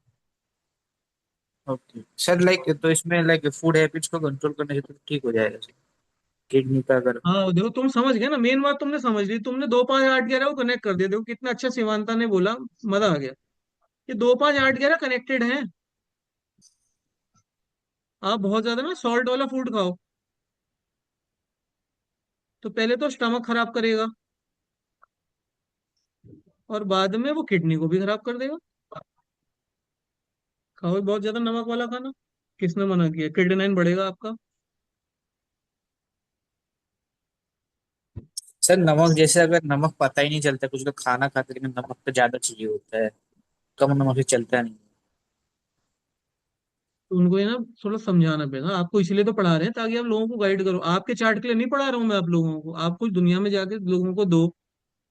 ओके सर, लाइक तो इसमें लाइक फूड हैबिट्स को कंट्रोल करने से तो ठीक हो जाएगा सर, किडनी का अगर। हाँ देखो, तुम समझ गए ना, मेन बात तुमने समझ ली, तुमने 2 5 8 11 को कनेक्ट कर दिया। देखो कितना अच्छा शिवांता ने बोला, मजा आ गया। ये 2 5 8 11 कनेक्टेड हैं। आप बहुत ज्यादा ना सॉल्ट वाला फूड खाओ, तो पहले तो स्टमक खराब करेगा, और बाद में वो किडनी को भी खराब कर देगा। खाओ बहुत ज्यादा नमक वाला खाना, किसने मना किया? किडनी बढ़ेगा आपका। सर नमक जैसे, अगर नमक पता ही नहीं चलता, कुछ लोग खाना खाते हैं, लेकिन नमक तो ज्यादा चाहिए होता है, कम नमक से चलता नहीं। तो उनको ये ना थोड़ा समझाना पड़ेगा आपको, इसलिए तो पढ़ा रहे हैं ताकि आप लोगों को गाइड करो। आपके चार्ट के लिए नहीं पढ़ा रहा हूँ मैं आप लोगों को, आप कुछ दुनिया में जाके लोगों को दो।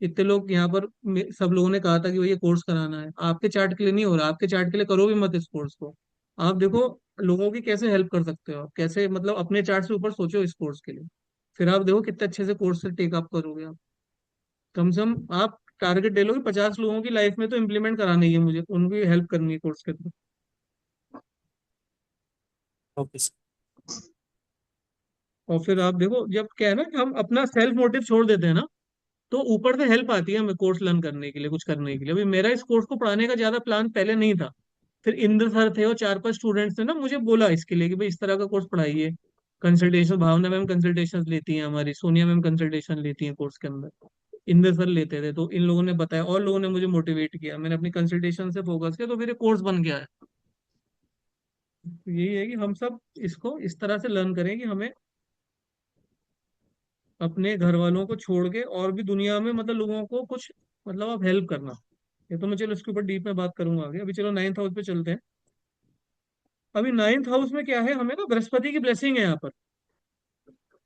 इतने लोग यहाँ पर सब लोगों ने कहा था कि भाई ये कोर्स कराना है, आपके चार्ट के लिए नहीं हो रहा। आपके चार्ट के लिए करो भी मत इस कोर्स को। आप देखो लोगों की कैसे हेल्प कर सकते हो, आप कैसे मतलब अपने चार्ट से ऊपर सोचो इस कोर्स के लिए। फिर आप देखो कितने अच्छे से कोर्स से टेक अप करोगे आप। कम से कम आप टारगेट ले लो कि 50 लोगों की लाइफ में तो इम्प्लीमेंट करानी है मुझे, उनकी हेल्प करनी है कोर्स के थ्रू। Okay sir. और फिर आप देखो, जब क्या है ना कि हम अपना सेल्फ मोटिव छोड़ देते हैं ना, तो ऊपर से हेल्प आती है हमें कोर्स लर्न करने के लिए, कुछ करने के लिए। अभी मेरा इस कोर्स को पढ़ाने का ज्यादा प्लान पहले नहीं था। फिर इंद्र सर थे और 4 5 स्टूडेंट्स ने ना मुझे बोला इसके लिए कि भाई इस तरह का कोर्स पढ़ाइए। कंसल्टेशन भावना मैम कंसल्टेशन लेती हैं हमारी, सोनिया मैम कंसल्टेशन लेती हैं कोर्स के अंदर। इंद्र सर लेते थे, तो इन लोगों ने बताया और लोगों ने मुझे मोटिवेट किया, मैंने अपनी कंसल्टेशन से फोकस किया, तो फिर कोर्स बन गया है। तो यही है कि हम सब इसको इस तरह से लर्न करें कि हमें अपने घर वालों को छोड़ के और भी दुनिया में मतलब लोगों को कुछ मतलब आप हेल्प करना। ये तो मैं चलो इसके ऊपर डीप में बात करूंगा आगे, अभी चलो 9th हाउस पे चलते हैं। अभी 9th हाउस में क्या है, हमें ना बृहस्पति की ब्लेसिंग है यहाँ पर।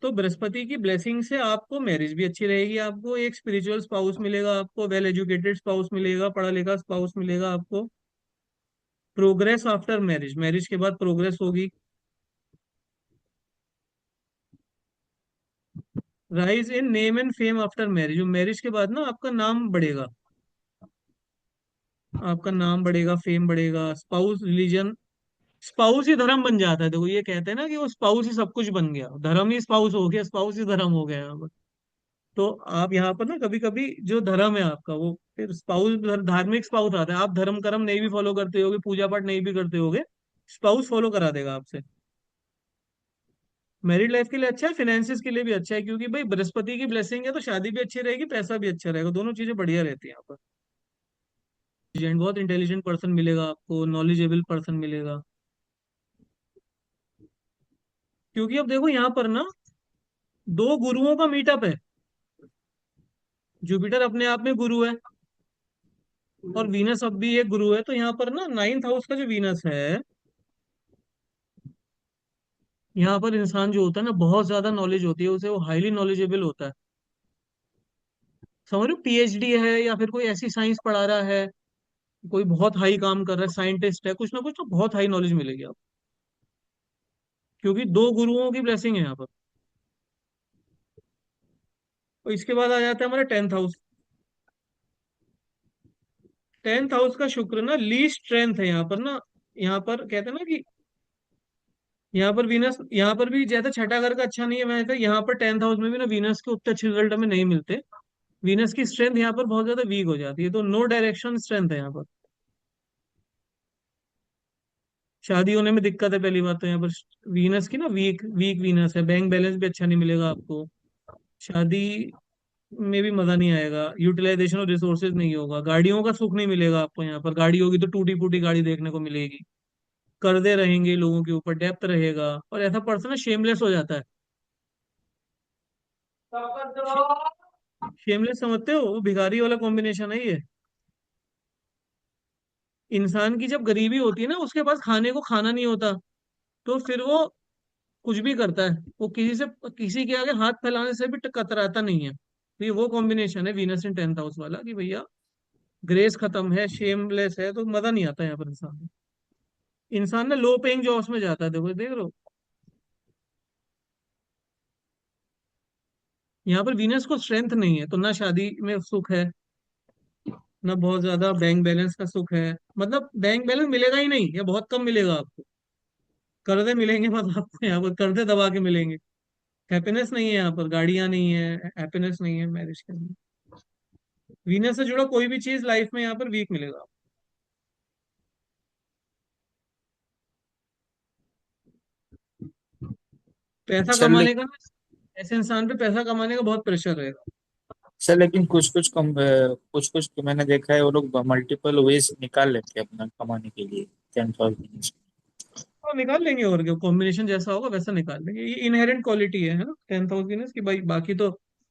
तो बृहस्पति की ब्लेसिंग से आपको मैरिज भी अच्छी रहेगी, आपको एक स्पिरिचुअल स्पाउस मिलेगा, आपको वेल एजुकेटेड स्पाउस मिलेगा, पढ़ा लिखा स्पाउस मिलेगा आपको। प्रोग्रेस आफ्टर मैरिज, मैरिज के बाद प्रोग्रेस होगी। Rise in name and fame after marriage, marriage के बाद ना आपका नाम बढ़ेगा, आपका नाम बढ़ेगा, फेम बढ़ेगा। स्पाउस रिलीजन, स्पाउस ही धर्म बन जाता है। देखो ये कहते हैं ना कि वो स्पाउस ही सब कुछ बन गया, धर्म ही स्पाउस हो गया, स्पाउस ही धर्म हो गया यहाँ पर। तो आप यहाँ पर ना कभी कभी जो धर्म है आपका वो फिर स्पाउस, धार्मिक स्पाउस आता है। आप धर्म कर्म नहीं भी फॉलो करते होगे, पूजा पाठ नहीं भी करते होगे, स्पाउस फॉलो करा देगा आपसे। मैरिड लाइफ के लिए अच्छा है, फिनेंसिस के लिए भी अच्छा है, क्योंकि भाई बृहस्पति की ब्लेसिंग है तो शादी भी अच्छी रहेगी, पैसा भी अच्छा रहेगा, दोनों चीजें बढ़िया रहती है यहाँ पर। बहुत इंटेलिजेंट पर्सन मिलेगा आपको, नॉलेजेबल पर्सन मिलेगा। क्योंकि अब देखो यहाँ पर ना दो गुरुओं का मीटअप है। जुपिटर अपने आप में गुरु है, और वीनस अब भी एक गुरु है। तो यहाँ पर ना 9th हाउस का जो वीनस है, यहाँ पर इंसान जो होता है ना बहुत ज्यादा नॉलेज होती है उसे, वो हाईली नॉलेजेबल होता है। समझ लो पीएचडी है या फिर कोई ऐसी साइंस पढ़ा रहा है, कोई बहुत हाई काम कर रहा है, साइंटिस्ट है, कुछ ना कुछ तो बहुत हाई नॉलेज मिलेगी आपको, क्योंकि दो गुरुओं की ब्लेसिंग है यहाँ पर। तो इसके बाद आ जाता है हमारा 10th हाउस। 10th हाउस का शुक्र ना लीस्ट स्ट्रेंथ है यहाँ पर ना। यहाँ पर कहते हैं ना कि यहाँ पर वीनस, यहाँ पर भी जैसा छठा घर का अच्छा नहीं है, मैं तो यहाँ पर 10th हाउस में भी ना वीनस के उतने अच्छे रिजल्ट हमें नहीं मिलते। वीनस की स्ट्रेंथ यहाँ पर बहुत ज्यादा वीक हो जाती है, तो नो डायरेक्शन स्ट्रेंथ है यहाँ पर। शादी होने में दिक्कत है पहली बात तो यहाँ पर, वीनस की ना वीक वीक वीनस है, बैंक बैलेंस भी अच्छा नहीं मिलेगा आपको। शादी में भी मजा नहीं आएगा, यूटिलाइजेशन ऑफ रिसोर्सेज नहीं होगा, गाड़ियों का सुख नहीं मिलेगा आपको। यहाँ पर गाड़ी होगी तो टूटी फूटी गाड़ी देखने को मिलेगी, कर्जे रहेंगे लोगों के ऊपर, डेप्थ रहेगा, और ऐसा पर्सन शेमलेस हो जाता है। शेमलेस समझते हो, वो भिखारी वाला कॉम्बिनेशन है ये। इंसान की जब गरीबी होती है ना, उसके पास खाने को खाना नहीं होता, तो फिर वो कुछ भी करता है। वो किसी से, किसी के आगे हाथ फैलाने से भी कतराता नहीं है। तो ये वो कॉम्बिनेशन है वीनस इन 10th हाउस वाला कि भैया ग्रेस खत्म है, शेमलेस है, तो मजा नहीं आता यहाँ पर इंसान ना लो पेइंग जॉब्स में जाता है, देखो देख रहे हो, यहाँ पर वीनस को स्ट्रेंथ नहीं है, तो ना शादी में सुख है, ना बहुत ज्यादा बैंक बैलेंस का सुख है। मतलब बैंक बैलेंस मिलेगा ही नहीं, या बहुत कम मिलेगा आपको। कर्जे मिलेंगे बस आपको, यहाँ पर कर्जे दबा के मिलेंगे। हैप्पीनेस नहीं है यहाँ पर, गाड़ियां नहीं है, हैप्पीनेस नहीं है मैरिज के अंदर। वीनस से जुड़ा कोई भी चीज लाइफ में यहाँ पर वीक मिलेगा। पैसा सर कमाने का ना, ऐसे इंसान पे पैसा कमाने का बहुत प्रेशर रहेगा। सर लेकिन कुछ कुछ मैंने देखा है वो लोग मल्टीपल वेज निकाल लेते हैं अपना कमाने के लिए 10,000। तो निकाल लेंगे, और क्या, कॉम्बिनेशन जैसा होगा वैसा निकाल लेंगे। ये इनहेरेंट क्वालिटी है ना 10,000 की भाई। बाकी तो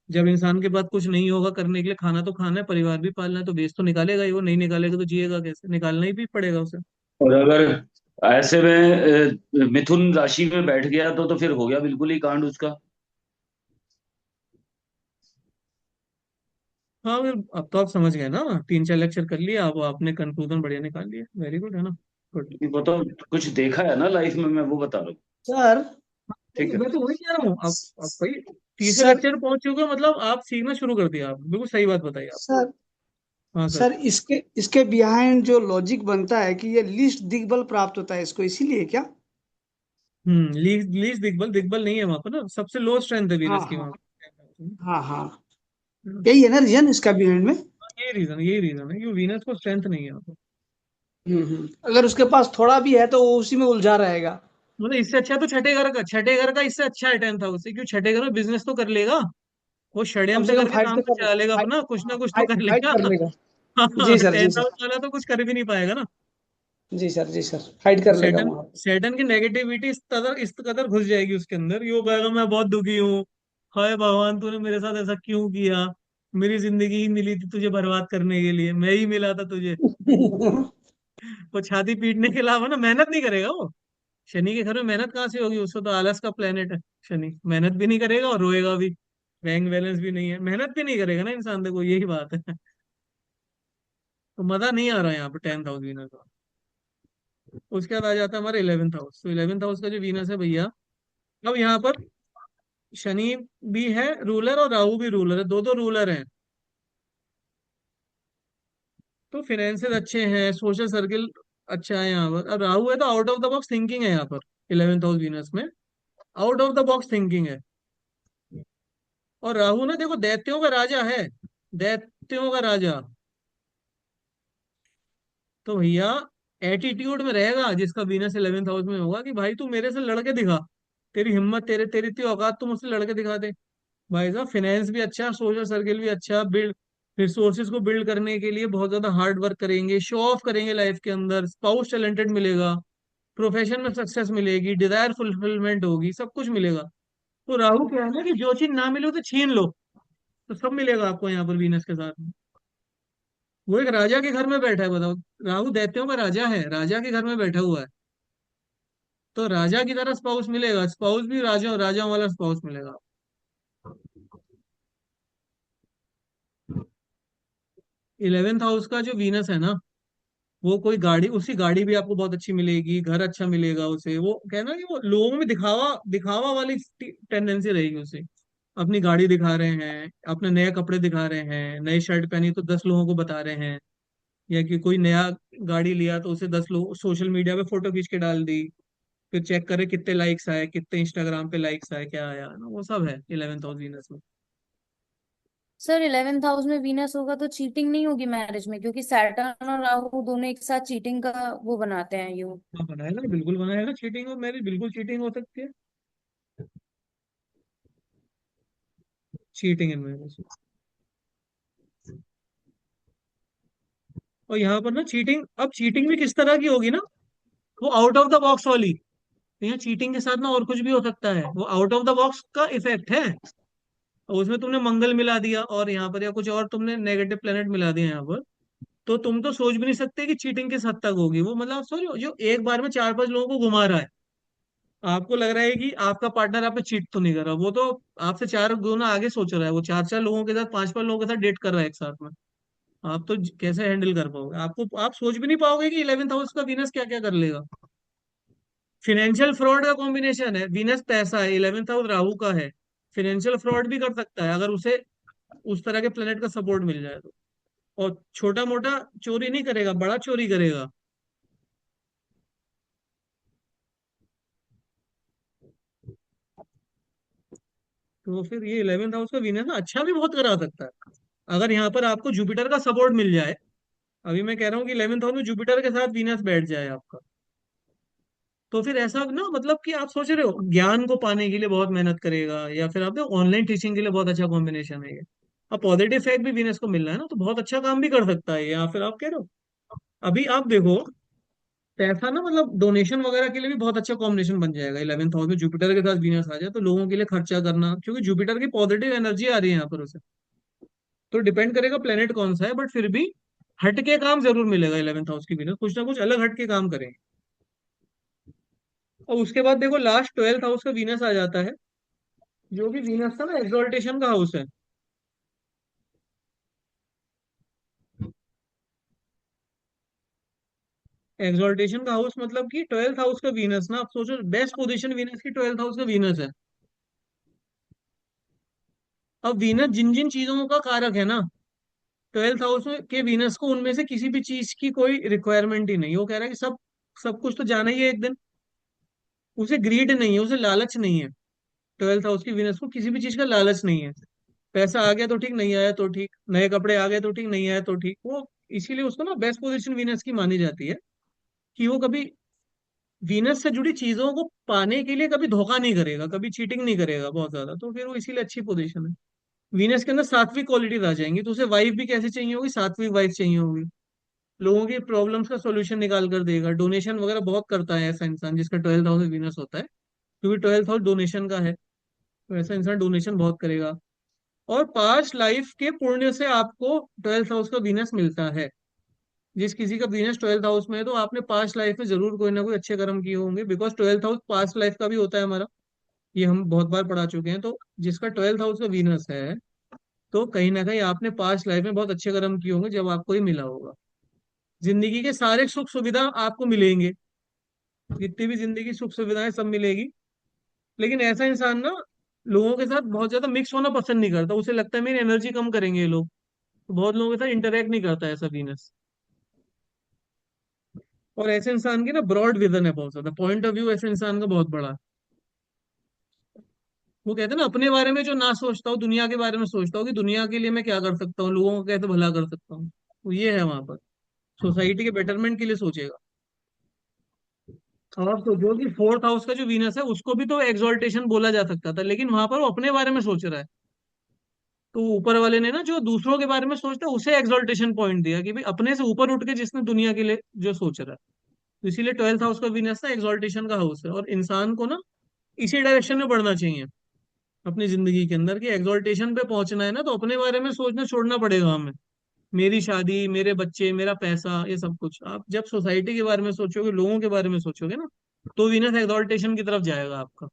जब इंसान के पास कुछ नहीं होगा करने के लिए, खाना तो खाना है, परिवार भी पालना है, तो बेच तो निकालेगा ही। वो नहीं निकालेगा तो जिएगा कैसे? निकालना ही भी पड़ेगा उसे। और अगर ऐसे में मिथुन राशि में बैठ गया तो फिर हो गया बिल्कुल ही कांड उसका। हाँ फिर अब तो आप समझ गए ना, 3 4 लेक्चर कर लिया, अब आपने कंक्लूजन बढ़िया निकाल लिया, वेरी गुड है ना। गुड। वो तो कुछ देखा है ना लाइफ में, मैं वो बता रहा हूँ। सर ठीक है। मैं तो वही कह रहा हूँ, अब भाई तीसरे सर लेक्चर पहुंच चुके हो, मतलब आप सीखना शुरू कर दिया। आप बिल्कुल सही बात बताई आप। सर हाँ सर। सर इसके इसके बिहाइंड जो लॉजिक बनता है कि ये लीस्ट दिग्बल प्राप्त होता है इसको, इसीलिए क्या? लीज लीज दिग्बल, दिग्बल नहीं है वहां पर ना, सबसे लो स्ट्रेंथ है हाँ वीनस की हाँ वहां पर। हाँ हाँ, यही है ना रीजन इसका बिहाइंड में। यही रीजन है कि वीनस को स्ट्रेंथ नहीं है वहां पर। अगर उसके पास थोड़ा भी है तो वो उसी में उलझा रहेगा। मतलब इससे अच्छा तो छठे घर का इससे अच्छा है 10th हाउस से, क्यों? छठे घर में बिजनेस तो कर लेगा, वो कम षड्यंत्र से कम करके फाइट काम तो तो कर चला लेगा फाइट, अपना, कुछ ना हाँ, कुछ तो फाइट कर फाइट लेगा। कर लेगा। जी हाँ, सर, जी 10th हाउस सर, वाला तो कुछ कर भी नहीं पाएगा ना। जी सर, जी सर, फाइट कर लेगा सेटन वहां पे। सेटन की नेगेटिविटी इस कदर घुस जाएगी उसके अंदर, ये वो कहेगा मैं बहुत दुखी हूँ, हाय भगवान तूने मेरे साथ ऐसा क्यों किया, मेरी जिंदगी ही मिली थी तुझे बर्बाद करने के लिए, मैं ही मिला था तुझे। वो छाती पीटने के अलावा ना मेहनत नहीं करेगा वो। शनि के घर में मेहनत कहाँ से होगी? उसको तो आलस का प्लेनेट है शनि, मेहनत भी नहीं करेगा और रोएगा भी। बैंक बैलेंस भी नहीं है, मेहनत भी नहीं करेगा ना इंसान, देखो यही बात है। तो मजा नहीं आ रहा है यहाँ पे 10th हाउस वीनस का। उसके बाद आ जाता है हमारे 11th हाउस। तो 11th हाउस का जो वीनस है भैया, अब यहाँ पर शनि भी है रूलर और राहु भी रूलर है, दो दो रूलर हैं। तो फिनेंसेस अच्छे हैं, सोशल सर्किल अच्छा है यहाँ पर। अब राहु है तो out of the box thinking है यहाँ पर 11th हाउस वीनस में, out of the box thinking है। और राहु ना देखो दैत्यों का राजा है, दैत्यों का राजा। तो भैया एटीट्यूड में रहेगा जिसका वीनस 11th हाउस में होगा कि भाई तू मेरे से लड़के दिखा, तेरी हिम्मत, तेरे तेरी इतनी औकात, तू मुझसे लड़के दिखा दे। भाई साहब फिनेंस भी अच्छा, सोशल सर्किल भी अच्छा, बिल्ड रिसोर्सेज को बिल्ड करने के लिए बहुत ज्यादा हार्ड वर्क करेंगे, शो ऑफ करेंगे लाइफ के अंदर, स्पाउस टैलेंटेड मिलेगा, प्रोफेशन में सक्सेस मिलेगी, डिजायर फुलफिलमेंट होगी, सब कुछ मिलेगा। तो राहु क्या है ना कि जो चीज ना मिले तो छीन लो, तो सब मिलेगा आपको यहाँ पर वीनस के साथ में। वो एक राजा के घर में बैठा है, बताओ। राहु दैत्यों का राजा है, राजा के घर में बैठा हुआ है। तो राजा की तरह स्पाउस मिलेगा, स्पाउस भी राजा राजाओं वाला स्पाउस मिलेगा। 11th हाउस का जो वीनस है ना, वो कोई गाड़ी, उसी गाड़ी भी आपको बहुत अच्छी मिलेगी, घर अच्छा मिलेगा उसे। वो कहना कि वो लोगों में दिखावा दिखावा वाली टेंडेंसी रहेगी उसे। अपनी गाड़ी दिखा रहे हैं, अपने नए कपड़े दिखा रहे हैं, नई शर्ट पहनी तो 10 लोगों को बता रहे हैं, या कि कोई नया गाड़ी लिया तो उसे 10 लोग सोशल मीडिया पे फोटो खींच के डाल दी, फिर चेक करे कितने लाइक्स आए, कितने इंस्टाग्राम पे लाइक्स आए, क्या आया ना, वो सब है 11th हाउस वीनस में। सर 11th हाउस में वीनस होगा तो चीटिंग नहीं होगी मैरिज में, क्योंकि सैटर्न और राहु दोनों एक साथ चीटिंग का वो बनाते हैं योग। हाँ बनाएगा, बिल्कुल बनाएगा। चीटिंग और मैरिज बिल्कुल चीटिंग हो सकती है, चीटिंग इन मैरिज। और यहाँ पर ना चीटिंग, अब चीटिंग भी किस तरह की होगी ना, वो आउट ऑफ द बॉक्स वाली। तो यहाँ चीटिंग के साथ ना और कुछ भी हो सकता है, वो आउट ऑफ द बॉक्स का इफेक्ट है। और उसमें तुमने मंगल मिला दिया, और यहाँ पर या कुछ और तुमने नेगेटिव प्लेनेट मिला दिया यहाँ पर, तो तुम तो सोच भी नहीं सकते कि चीटिंग किस हद तक होगी वो। मतलब सोचो, जो एक बार में 4 5 लोगों को घुमा रहा है, आपको लग रहा है कि आपका पार्टनर आप पे चीट तो नहीं कर रहा, वो तो आपसे 4 गुना आगे सोच रहा है, वो 4 4 लोगों के साथ 5 5 लोगों के साथ डेट कर रहा है एक साथ में। आप तो कैसे हैंडल कर पाओगे? आपको आप सोच भी नहीं पाओगे कि 11th हाउस का वीनस क्या क्या कर लेगा। फिनेंशियल फ्रॉड का कॉम्बिनेशन है, वीनस पैसा है, 11th हाउस राहु का है। फिनेंशियल फ्रॉड भी कर सकता है अगर उसे उस तरह के प्लेनेट का सपोर्ट मिल जाए तो। और छोटा मोटा चोरी नहीं करेगा, बड़ा चोरी करेगा। तो फिर ये 11th हाउस का वीनस ना अच्छा भी बहुत करा सकता है अगर यहाँ पर आपको जुपिटर का सपोर्ट मिल जाए। अभी मैं कह रहा हूँ कि 11th हाउस में जुपिटर के साथ वीनस बैठ जाए आपका, तो फिर ऐसा ना मतलब कि आप सोच रहे हो ज्ञान को पाने के लिए बहुत मेहनत करेगा, या फिर आप देखो ऑनलाइन टीचिंग के लिए बहुत अच्छा कॉम्बिनेशन है ये। अब पॉजिटिव इफेक्ट भी वीनस को मिल रहा है ना, तो बहुत अच्छा काम भी कर सकता है, या फिर आप कह रहे हो। अभी आप देखो पैसा ना मतलब डोनेशन वगैरह के लिए भी बहुत अच्छा कॉम्बिनेशन बन जाएगा। 11th हाउस में जुपिटर के साथ वीनस आ जाए तो लोगों के लिए खर्चा करना, क्योंकि जुपिटर की पॉजिटिव एनर्जी आ रही है यहाँ पर उसे। तो डिपेंड करेगा प्लेनेट कौन सा है, बट फिर भी हट के काम जरूर मिलेगा 11th हाउस की वीनस, कुछ ना कुछ अलग हट के काम करेंगे। और उसके बाद देखो लास्ट 12th हाउस का वीनस आ जाता है, जो कि वीनस का ना एक्सॉल्टेशन का हाउस है। एक्सॉल्टेशन का हाउस मतलब कि 12th हाउस का वीनस ना, आप सोचो बेस्ट पोजीशन वीनस की 12th हाउस का वीनस है। अब वीनस जिन जिन चीजों का कारक है ना 12th हाउस में के वीनस को, उनमें से किसी भी चीज की कोई रिक्वायरमेंट ही नहीं। वो कह रहा है कि सब सब कुछ तो जाना ही है एक दिन। उसे ग्रीड नहीं है, उसे लालच नहीं है। 12th हाउस की वीनस को किसी भी चीज का लालच नहीं है। पैसा आ गया तो ठीक, नहीं आया तो ठीक, नए कपड़े आ गए तो ठीक, नहीं आया तो ठीक। वो इसीलिए उसको ना बेस्ट पोजीशन वीनस की मानी जाती है, कि वो कभी वीनस से जुड़ी चीजों को पाने के लिए कभी धोखा नहीं करेगा, कभी चीटिंग नहीं करेगा बहुत ज्यादा, तो फिर वो इसीलिए अच्छी पोजीशन है। वीनस के अंदर सात्विक क्वालिटीज आ जाएंगी, तो उसे वाइफ भी कैसे चाहिए होगी? सात्विक वाइफ चाहिए होगी। लोगों की प्रॉब्लम्स का सोल्यूशन निकाल कर देगा, डोनेशन वगैरह बहुत करता है ऐसा इंसान जिसका 12th हाउस वीनस होता है, क्योंकि 12th हाउस डोनेशन का है। तो ऐसा इंसान डोनेशन बहुत करेगा। और पास्ट लाइफ के पुण्य से आपको 12th हाउस का वीनस मिलता है। जिस किसी का वीनस 12th हाउस में है तो आपने पास्ट लाइफ में जरूर कोई ना कोई अच्छे कर्म किए होंगे, because 12th house past life का भी होता है हमारा। ये हम बहुत बार पढ़ा चुके हैं। तो जिसका 12th हाउस का वीनस है, तो कहीं ना कहीं आपने पास्ट लाइफ में बहुत अच्छे कर्म किए होंगे जब आपको ये मिला होगा। जिंदगी के सारे सुख सुविधा आपको मिलेंगे, जितनी भी जिंदगी सुख सुविधाएं सब मिलेगी। लेकिन ऐसा इंसान ना लोगों के साथ बहुत ज्यादा मिक्स होना पसंद नहीं करता, उसे लगता है मेरी एनर्जी कम करेंगे ये लोग, तो बहुत लोगों के साथ इंटरेक्ट नहीं करता ऐसा वीनस। और ऐसे इंसान की ना ब्रॉड विजन है, बहुत ज्यादा पॉइंट ऑफ व्यू ऐसे इंसान का बहुत बड़ा है। वो कहते हैं ना अपने बारे में जो ना सोचता हूँ, दुनिया के बारे में सोचता हूँ कि दुनिया के लिए मैं क्या कर सकता हूँ, लोगों को कैसे भला कर सकता हूँ। तो ये है वहां पर, सोसाइटी के बेटरमेंट के लिए सोचेगा। और आप सोचो कि 4th हाउस का जो वीनस है उसको भी तो एक्सॉल्टेशन बोला जा सकता था, लेकिन वहां पर वो अपने बारे में सोच रहा है। तो ऊपर वाले ने ना जो दूसरों के बारे में सोचता है उसे एक्सॉल्टेशन पॉइंट दिया, कि भाई अपने से ऊपर उठ के जिसने दुनिया के लिए जो सोच रहा है। तो इसीलिए 12th हाउस का वीनस ना एक्सॉल्टेशन का हाउस है, और इंसान को ना इसी डायरेक्शन में बढ़ना चाहिए अपनी जिंदगी के अंदर, कि एक्सॉल्टेशन पे पहुंचना है ना तो अपने बारे में सोचना छोड़ना पड़ेगा हमें। मेरी शादी, मेरे बच्चे, मेरा पैसा, ये सब कुछ। आप जब सोसाइटी के बारे में सोचोगे, लोगों के बारे में सोचोगे ना, तो वीनस एक्सॉल्टेशन की तरफ जाएगा आपका।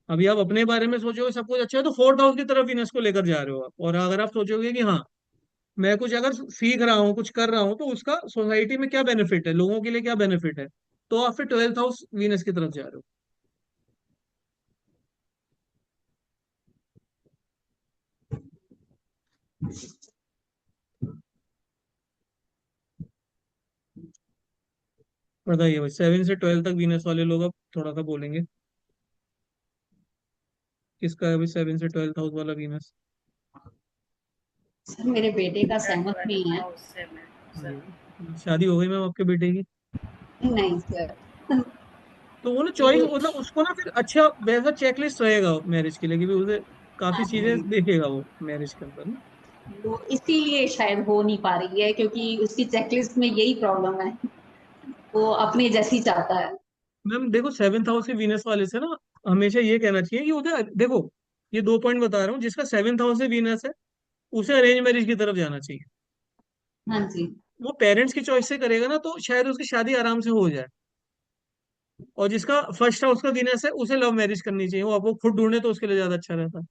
अभी आप अपने बारे में सोचोगे सब कुछ अच्छा है, तो 4th हाउस की तरफ वीनस को लेकर जा रहे हो आप। और अगर आप सोचोगे कि हाँ मैं कुछ अगर सीख रहा हूँ, कुछ कर रहा हूँ, तो उसका सोसाइटी में क्या बेनिफिट है, लोगों के लिए क्या बेनिफिट है, तो आप फिर 12th हाउस वीनस की तरफ जा रहे हो। बताइए भाई, 7 से 12 तक वीनस वाले लोग अब थोड़ा सा बोलेंगे। किसका है अभी 7 से 12 हाउस वाला वीनस? सर मेरे बेटे का सहमत नहीं है। शादी हो गई मैम आपके बेटे की? नहीं सर। तो वो ना चॉइस, वो मतलब उसको ना फिर अच्छा वैसा चेकलिस्ट रहेगा मैरिज के लिए, कि भी उसे काफी चीजें देखेगा वो मैरिज के अंदर ना। वो इसीलिए शायद हो नहीं पा रही है, क्योंकि उसकी चेकलिस्ट में यही प्रॉब्लम है, वो अपने जैसी चाहता है। मैम देखो 7th हाउस के वीनस वाले से ना हमेशा ये कहना चाहिए कि उसे देखो, ये 2 पॉइंट बता रहा हूँ, जिसका 7th हाउस से वीनस है उसे अरेंज मैरिज की तरफ जाना चाहिए। हाँ जी। वो पेरेंट्स की चॉइस से करेगा ना तो शायद उसकी शादी आराम से हो जाए। और जिसका फर्स्ट हाउस का वीनस है उसे लव मैरिज करनी चाहिए, वो आपको खुद ढूंढे तो उसके लिए ज्यादा अच्छा रहता है।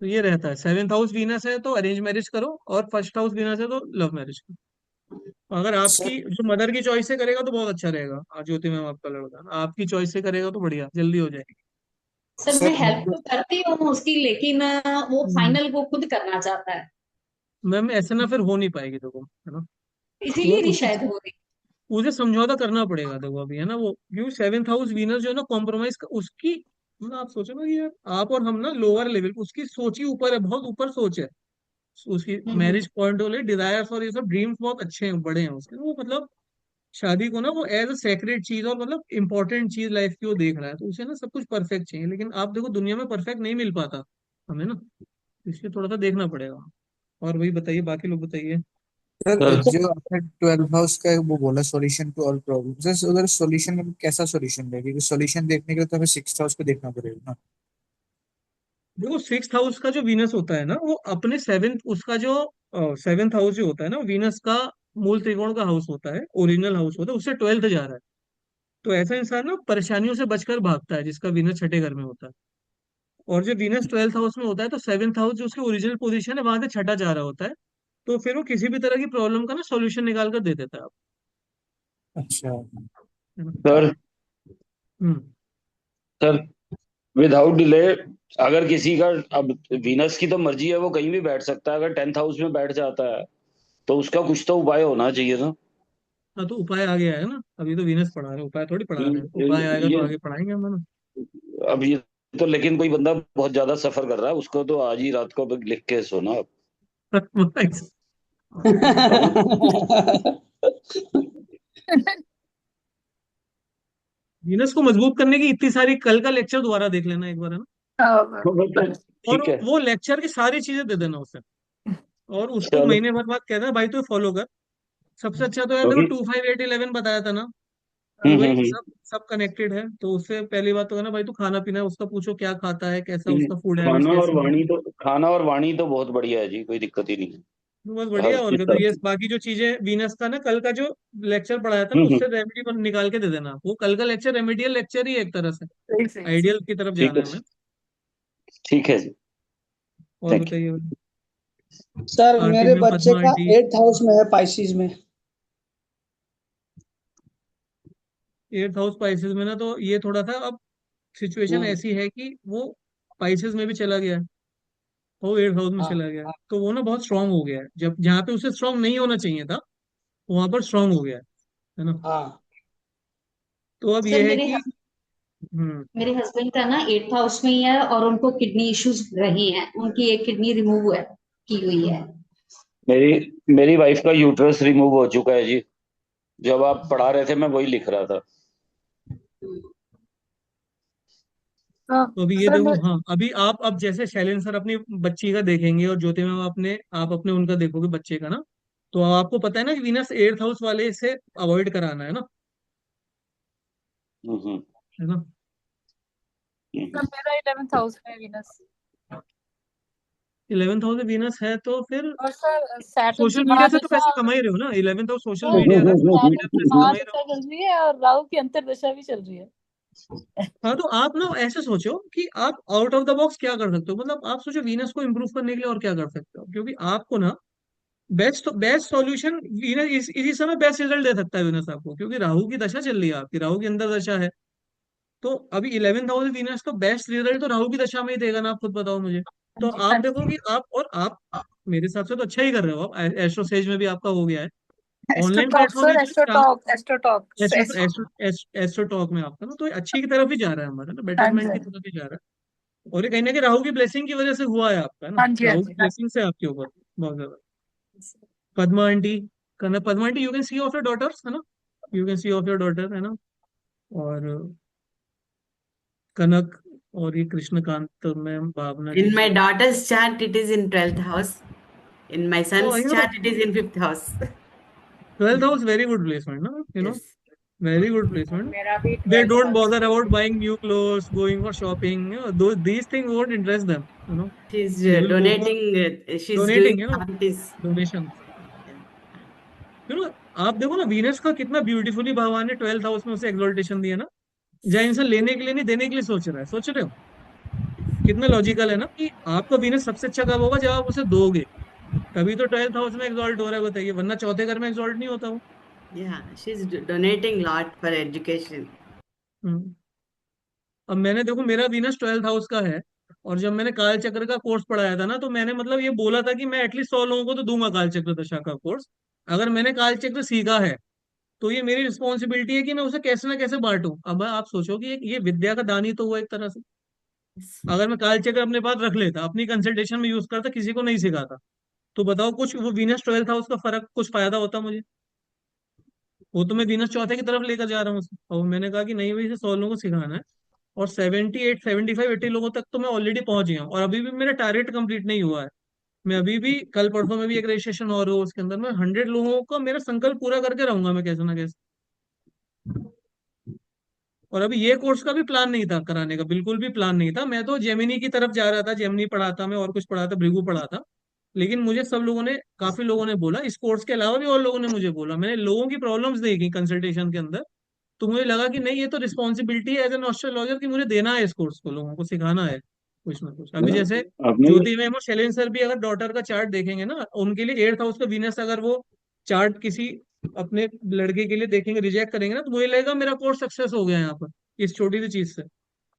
तो ये रहता है, सेवेंथ हाउस वीनस है तो अरेंज मैरिज करो, और फर्स्ट हाउस वीनस है तो लव मैरिज करो। अगर सर आपकी जो मदर की चॉइस से करेगा तो बहुत अच्छा रहेगा। ज्योति मैम आपका लड़का आपकी चॉइस से करेगा तो बढ़िया, जल्दी हो जाएगी। सर मैं सर हेल्प तो करती हूँ उसकी, लेकिन वो हम्म, फाइनल वो खुद करना चाहता है, मैम ऐसे ना फिर हो नहीं पाएगी, देखो है ना। वो इसीलिए नहीं उसे शायद हो रही। उसे समझौता करना पड़ेगा, देखो अभी है ना वो, क्योंकि सेवेंथ हाउस वीनस जो है ना कॉम्प्रोमाइज उसकी, मतलब आप सोचो ना कि यार आप और हम ना लोअर लेवल, उसकी सोच ही ऊपर है, बहुत ऊपर सोच है उसकी। हम्म। मैरिज पॉइंट हो ले, डिजायर्स और ये सब ड्रीम्स बहुत अच्छे हैं, बड़े हैं उसके, वो मतलब शादी को ना वो एज अ सेक्रेट चीज और मतलब इंपॉर्टेंट चीज लाइफ की वो देख रहा है, तो उसे ना सब कुछ परफेक्ट चाहिए। लेकिन आप देखो दुनिया में परफेक्ट नहीं मिल पाता हमें ना, इसलिए थोड़ा सा देखना पड़ेगा। और वही बताइए, बाकी लोग बताइए। सर सर जो आपने 12 हाउस का वो बोला सॉल्यूशन टू ऑल प्रॉब्लम्स, उधर सॉल्यूशन में कैसा सॉल्यूशन देगी? क्योंकि सॉल्यूशन देखने के लिए तो हमें 6th हाउस को देखना पड़ेगा ना। देखो सिक्स्थ हाउस का जो वीनस होता है ना, वो अपने सेवेंथ, उसका जो सेवेंथ हाउस जो होता है ना, वीनस का मूल त्रिकोण का हाउस होता है, ओरिजिनल हाउस होता है, उससे ट्वेल्थ जा रहा है। तो ऐसा इंसान ना परेशानियों से बचकर भागता है जिसका वीनस छठे घर में होता है। और जो वीनस ट्वेल्थ हाउस में होता है तो सेवेंथ हाउस जो उसकी ओरिजिनल पोजीशन है वहां से छठा जा रहा होता है। तो फिर वो किसी भी तरह की प्रॉब्लम का ना सॉल्यूशन निकाल कर दे देता है आपको, अच्छा। है ना। सर हम्म। सर विदाउट डिले, अगर किसी का, अब वीनस की तो मर्जी है, वो कहीं भी बैठ सकता है, अगर 10th हाउस में बैठ जाता है तो उसका कुछ तो उपाय होना चाहिए ना। हाँ तो उपाय आ गया है ना, अभी तो वीनस पढ़ा रहे हैं, उपाय थोड़ी पढ़ा रहे हैं, उपाय आएगा तो ये आगे पढ़ाएंगे हम, है ना। अब ये तो, लेकिन कोई बंदा बहुत ज्यादा सफर कर रहा है, उसको तो आज ही रात को अब लिख के सोना आप। वीनस को मजबूत करने की इतनी सारी, कल का लेक्चर दोबारा देख लेना एक बार, है ना। मतलब और ठीक है। वो लेक्चर की सारी चीजें दे देना उसे, और उसको चलो। महीने भर बाद कहना भाई तू फॉलो कर। सबसे अच्छा तो यार देखो क्योंकि 2 5 8 11 बताया था ना, तो भाई सब सब कनेक्टेड है। तो उससे पहली बात तो है ना भाई, तू खाना पीना उसका पूछो, क्या खाता है, कैसा उसका फूड हैबिट्स कैसी है। खाना और वाणी तो बहुत बढ़िया है जी, कोई दिक्कत ही नहीं है। तो बस हर बढ़िया। और चीज क्या, तो ये सब। बाकी जो चीजें वीनस का ना, कल का जो लेक्चर पढ़ाया था ना, हम्म। उससे रेमेडी पर निकाल के दे देना। वो कल का लेक्चर रेमेडियल लेक्चर ही है एक तरह से, सही सही सही। आइडियल की तरफ ठीक जाना है। है हमें। ठीक है जी। और थैंक यू। बताइए। सर आरती मेरे में, बच्चे पद्मा का आंटी। 8th हाउस में है, पाइसिस में। 8th हाउस स्पाइसेस में ना, तो ये थोड़ा सा अब सिचुएशन हम्म। ऐसी है कि वो स्पाइसेस में भी चला गया है, वो 8th हाउस में हाँ चला गया है, तो वो ना बहुत स्ट्रांग हो गया है, जब जहाँ पे उसे स्ट्रांग नहीं होना चाहिए था वहां पर स्ट्रांग हो गया है ना। हाँ। तो अब सर ये है कि हम्म। मेरे हस्बैंड का ना 8th हाउस में ही है, और उनको किडनी इश्यूज रहे हैं, उनकी एक किडनी रिमूव है, की हुई है। मेरी मेरी वाइफ का यूट्रस रिमूव हो चुका है जी। जब आप पढ़ा रहे थे मैं वही लिख रहा था। तो अभी ये सर देखो, हाँ अभी आप, अब जैसे शैलेंद्र सर अपनी बच्ची का देखेंगे और ज्योति मैम अपने, आप अपने उनका देखोगे बच्चे का ना, तो आपको पता है ना कि वीनस 8th हाउस वाले से अवॉइड कराना है ना, हम्म। है ना। सर मेरा 11th हाउस में है वीनस। 11th हाउस में वीनस है तो फिर और सर सैटर्न की सोशल मीडिया से तो महादशा, पैसे कमा ही रहे हो ना, 11th house social sir media का, सोशल मीडिया सैटर्न से की पैसे कमा ही रहे हो। महादशा चल रही है और राहु की अंतर्दशा भी चल रही है। हाँ तो आप ना ऐसे सोचो कि आप आउट ऑफ द बॉक्स क्या कर सकते हो, मतलब आप सोचो वीनस को इंप्रूव करने के लिए और क्या कर सकते हो, क्योंकि आपको ना बेस्ट बेस्ट सॉल्यूशन वीनस इसी समय बेस्ट रिजल्ट दे सकता है वीनस आपको, क्योंकि राहु की दशा चल रही है आपकी, राहु की अंदर दशा है। तो अभी 11th हाउस वीनस तो बेस्ट रिजल्ट तो राहु की दशा में ही देगा ना, आप खुद बताओ मुझे। हाँ तो जी आप हाँ देखो जी। कि आप, और आप मेरे हिसाब से तो अच्छा ही कर रहे हो, आप एस्ट्रो सेज में भी आपका हो गया है, ऑनलाइन एस्ट्रोटॉक प्लेटफॉर्म सर, में AstroTalk AstroTalk astro astro. Astro astro talk में आपका ना, तो ये अच्छी की तरफ ही जा रहा है हमारा ना, हाँ जी बेटरमेंट हाँ की जी तरफ ही जा रहा है। और ये कहीं ना कहीं राहु की ब्लेसिंग की वजह से हुआ है आपका, है ना, हाँ जी हाँ राहु जी की हाँ ब्लेसिंग से आपके ऊपर बहुत ज्यादा। जी। पद्मा आंटी, करना Padma aunty, you can see of your daughters, है ना, you can see of your daughter, है ना। और कनक, और ये Krishnakant ma'am, Bhavna ji. In my daughter's chart, it is in 12th house. In my तो son's you know chart, it is in 5th house. 12th house very good placement ना, you know, Yes. Very good placement. मेरा भी They 12th don't house. bother about buying new clothes, going for shopping. You know, these things won't interest them. You know, She's they will go for donating, she's doing donating. You know, charities. donations. You know, आप देखो ना वीनस का कितना ब्यूटीफुली भगवान ने 12th हाउस में उसे एक्सोल्टेशन दिया ना, जहाँ इंसान लेने के लिए नहीं देने के लिए सोच रहा है, सोच रहे हो कितना लॉजिकल है ना, कि आपका बिजनेस सबसे अच्छा कब होगा जब आप उसे दोगे, तभी तो 12th हाउस में एग्जॉल्ट हो रहा है, बताइए, वरना चौथे घर में एग्जॉल्ट नहीं होता वो। Yeah, she's donating lot for education. हम्म। अब मैंने देखो मेरा वीनस 12th हाउस का है, और जब मैंने काल चक्र का कोर्स पढ़ाया था ना, तो मैंने मतलब ये बोला था कि मैं एटलीस्ट 100 लोगों को तो दूंगा काल चक्र दशा का कोर्स। अगर मैंने काल चक्र सीखा है तो ये मेरी रिस्पॉन्सिबिलिटी है कि मैं उसे कैसे ना कैसे बांटूं। अब आप सोचो कि ये विद्या का दान ही तो हुआ एक तरह से। अगर मैं काल चक्र अपने पास रख लेता, अपनी कंसल्टेशन में यूज करता, किसी को नहीं सिखाता, तो बताओ कुछ वो वीनस 12th हाउस का फर्क, कुछ फायदा होता मुझे? वो तो मैं वीनस चौथे की तरफ लेकर जा रहा हूँ उसे। और मैंने कहा कि नहीं भाई, इसे 100 लोगों को सिखाना है, और 78 75 80 लोगों तक तो मैं ऑलरेडी पहुंच गया हूँ, और अभी भी मेरा टारगेट कंप्लीट नहीं हुआ है। मैं अभी भी, कल परसों में भी एक रजिस्ट्रेशन और हो, उसके अंदर मैं 100 लोगों का मेरा संकल्प पूरा करके रहूंगा मैं कैसे ना कैसे। और अभी ये कोर्स का भी प्लान नहीं था कराने का, बिल्कुल भी प्लान नहीं था। मैं तो जेमिनी की तरफ जा रहा था, जेमिनी पढ़ाता मैं, और कुछ पढ़ाता, भृगु पढ़ाता। लेकिन मुझे सब लोगों ने, काफी लोगों ने बोला, इस कोर्स के अलावा भी और लोगों ने मुझे बोला, मैंने लोगों की प्रॉब्लम्स देखी कंसल्टेशन के अंदर, तो मुझे लगा कि नहीं, ये तो रिस्पॉन्सिबिलिटी है एज एन एस्ट्रोलॉजर कि मुझे देना है इस कोर्स को, लोगों को सिखाना है कुछ ना कुछ। अभी जैसे आपने ज्योति मैम और शैलेंद्र सर भी अगर डॉटर का चार्ट देखेंगे ना, उनके लिए 8th हाउस का वीनस अगर वो चार्ट किसी अपने लड़के के लिए देखेंगे, रिजेक्ट करेंगे ना, तो मुझे लगेगा मेरा कोर्स सक्सेस हो गया यहाँ पर, इस छोटी सी चीज से।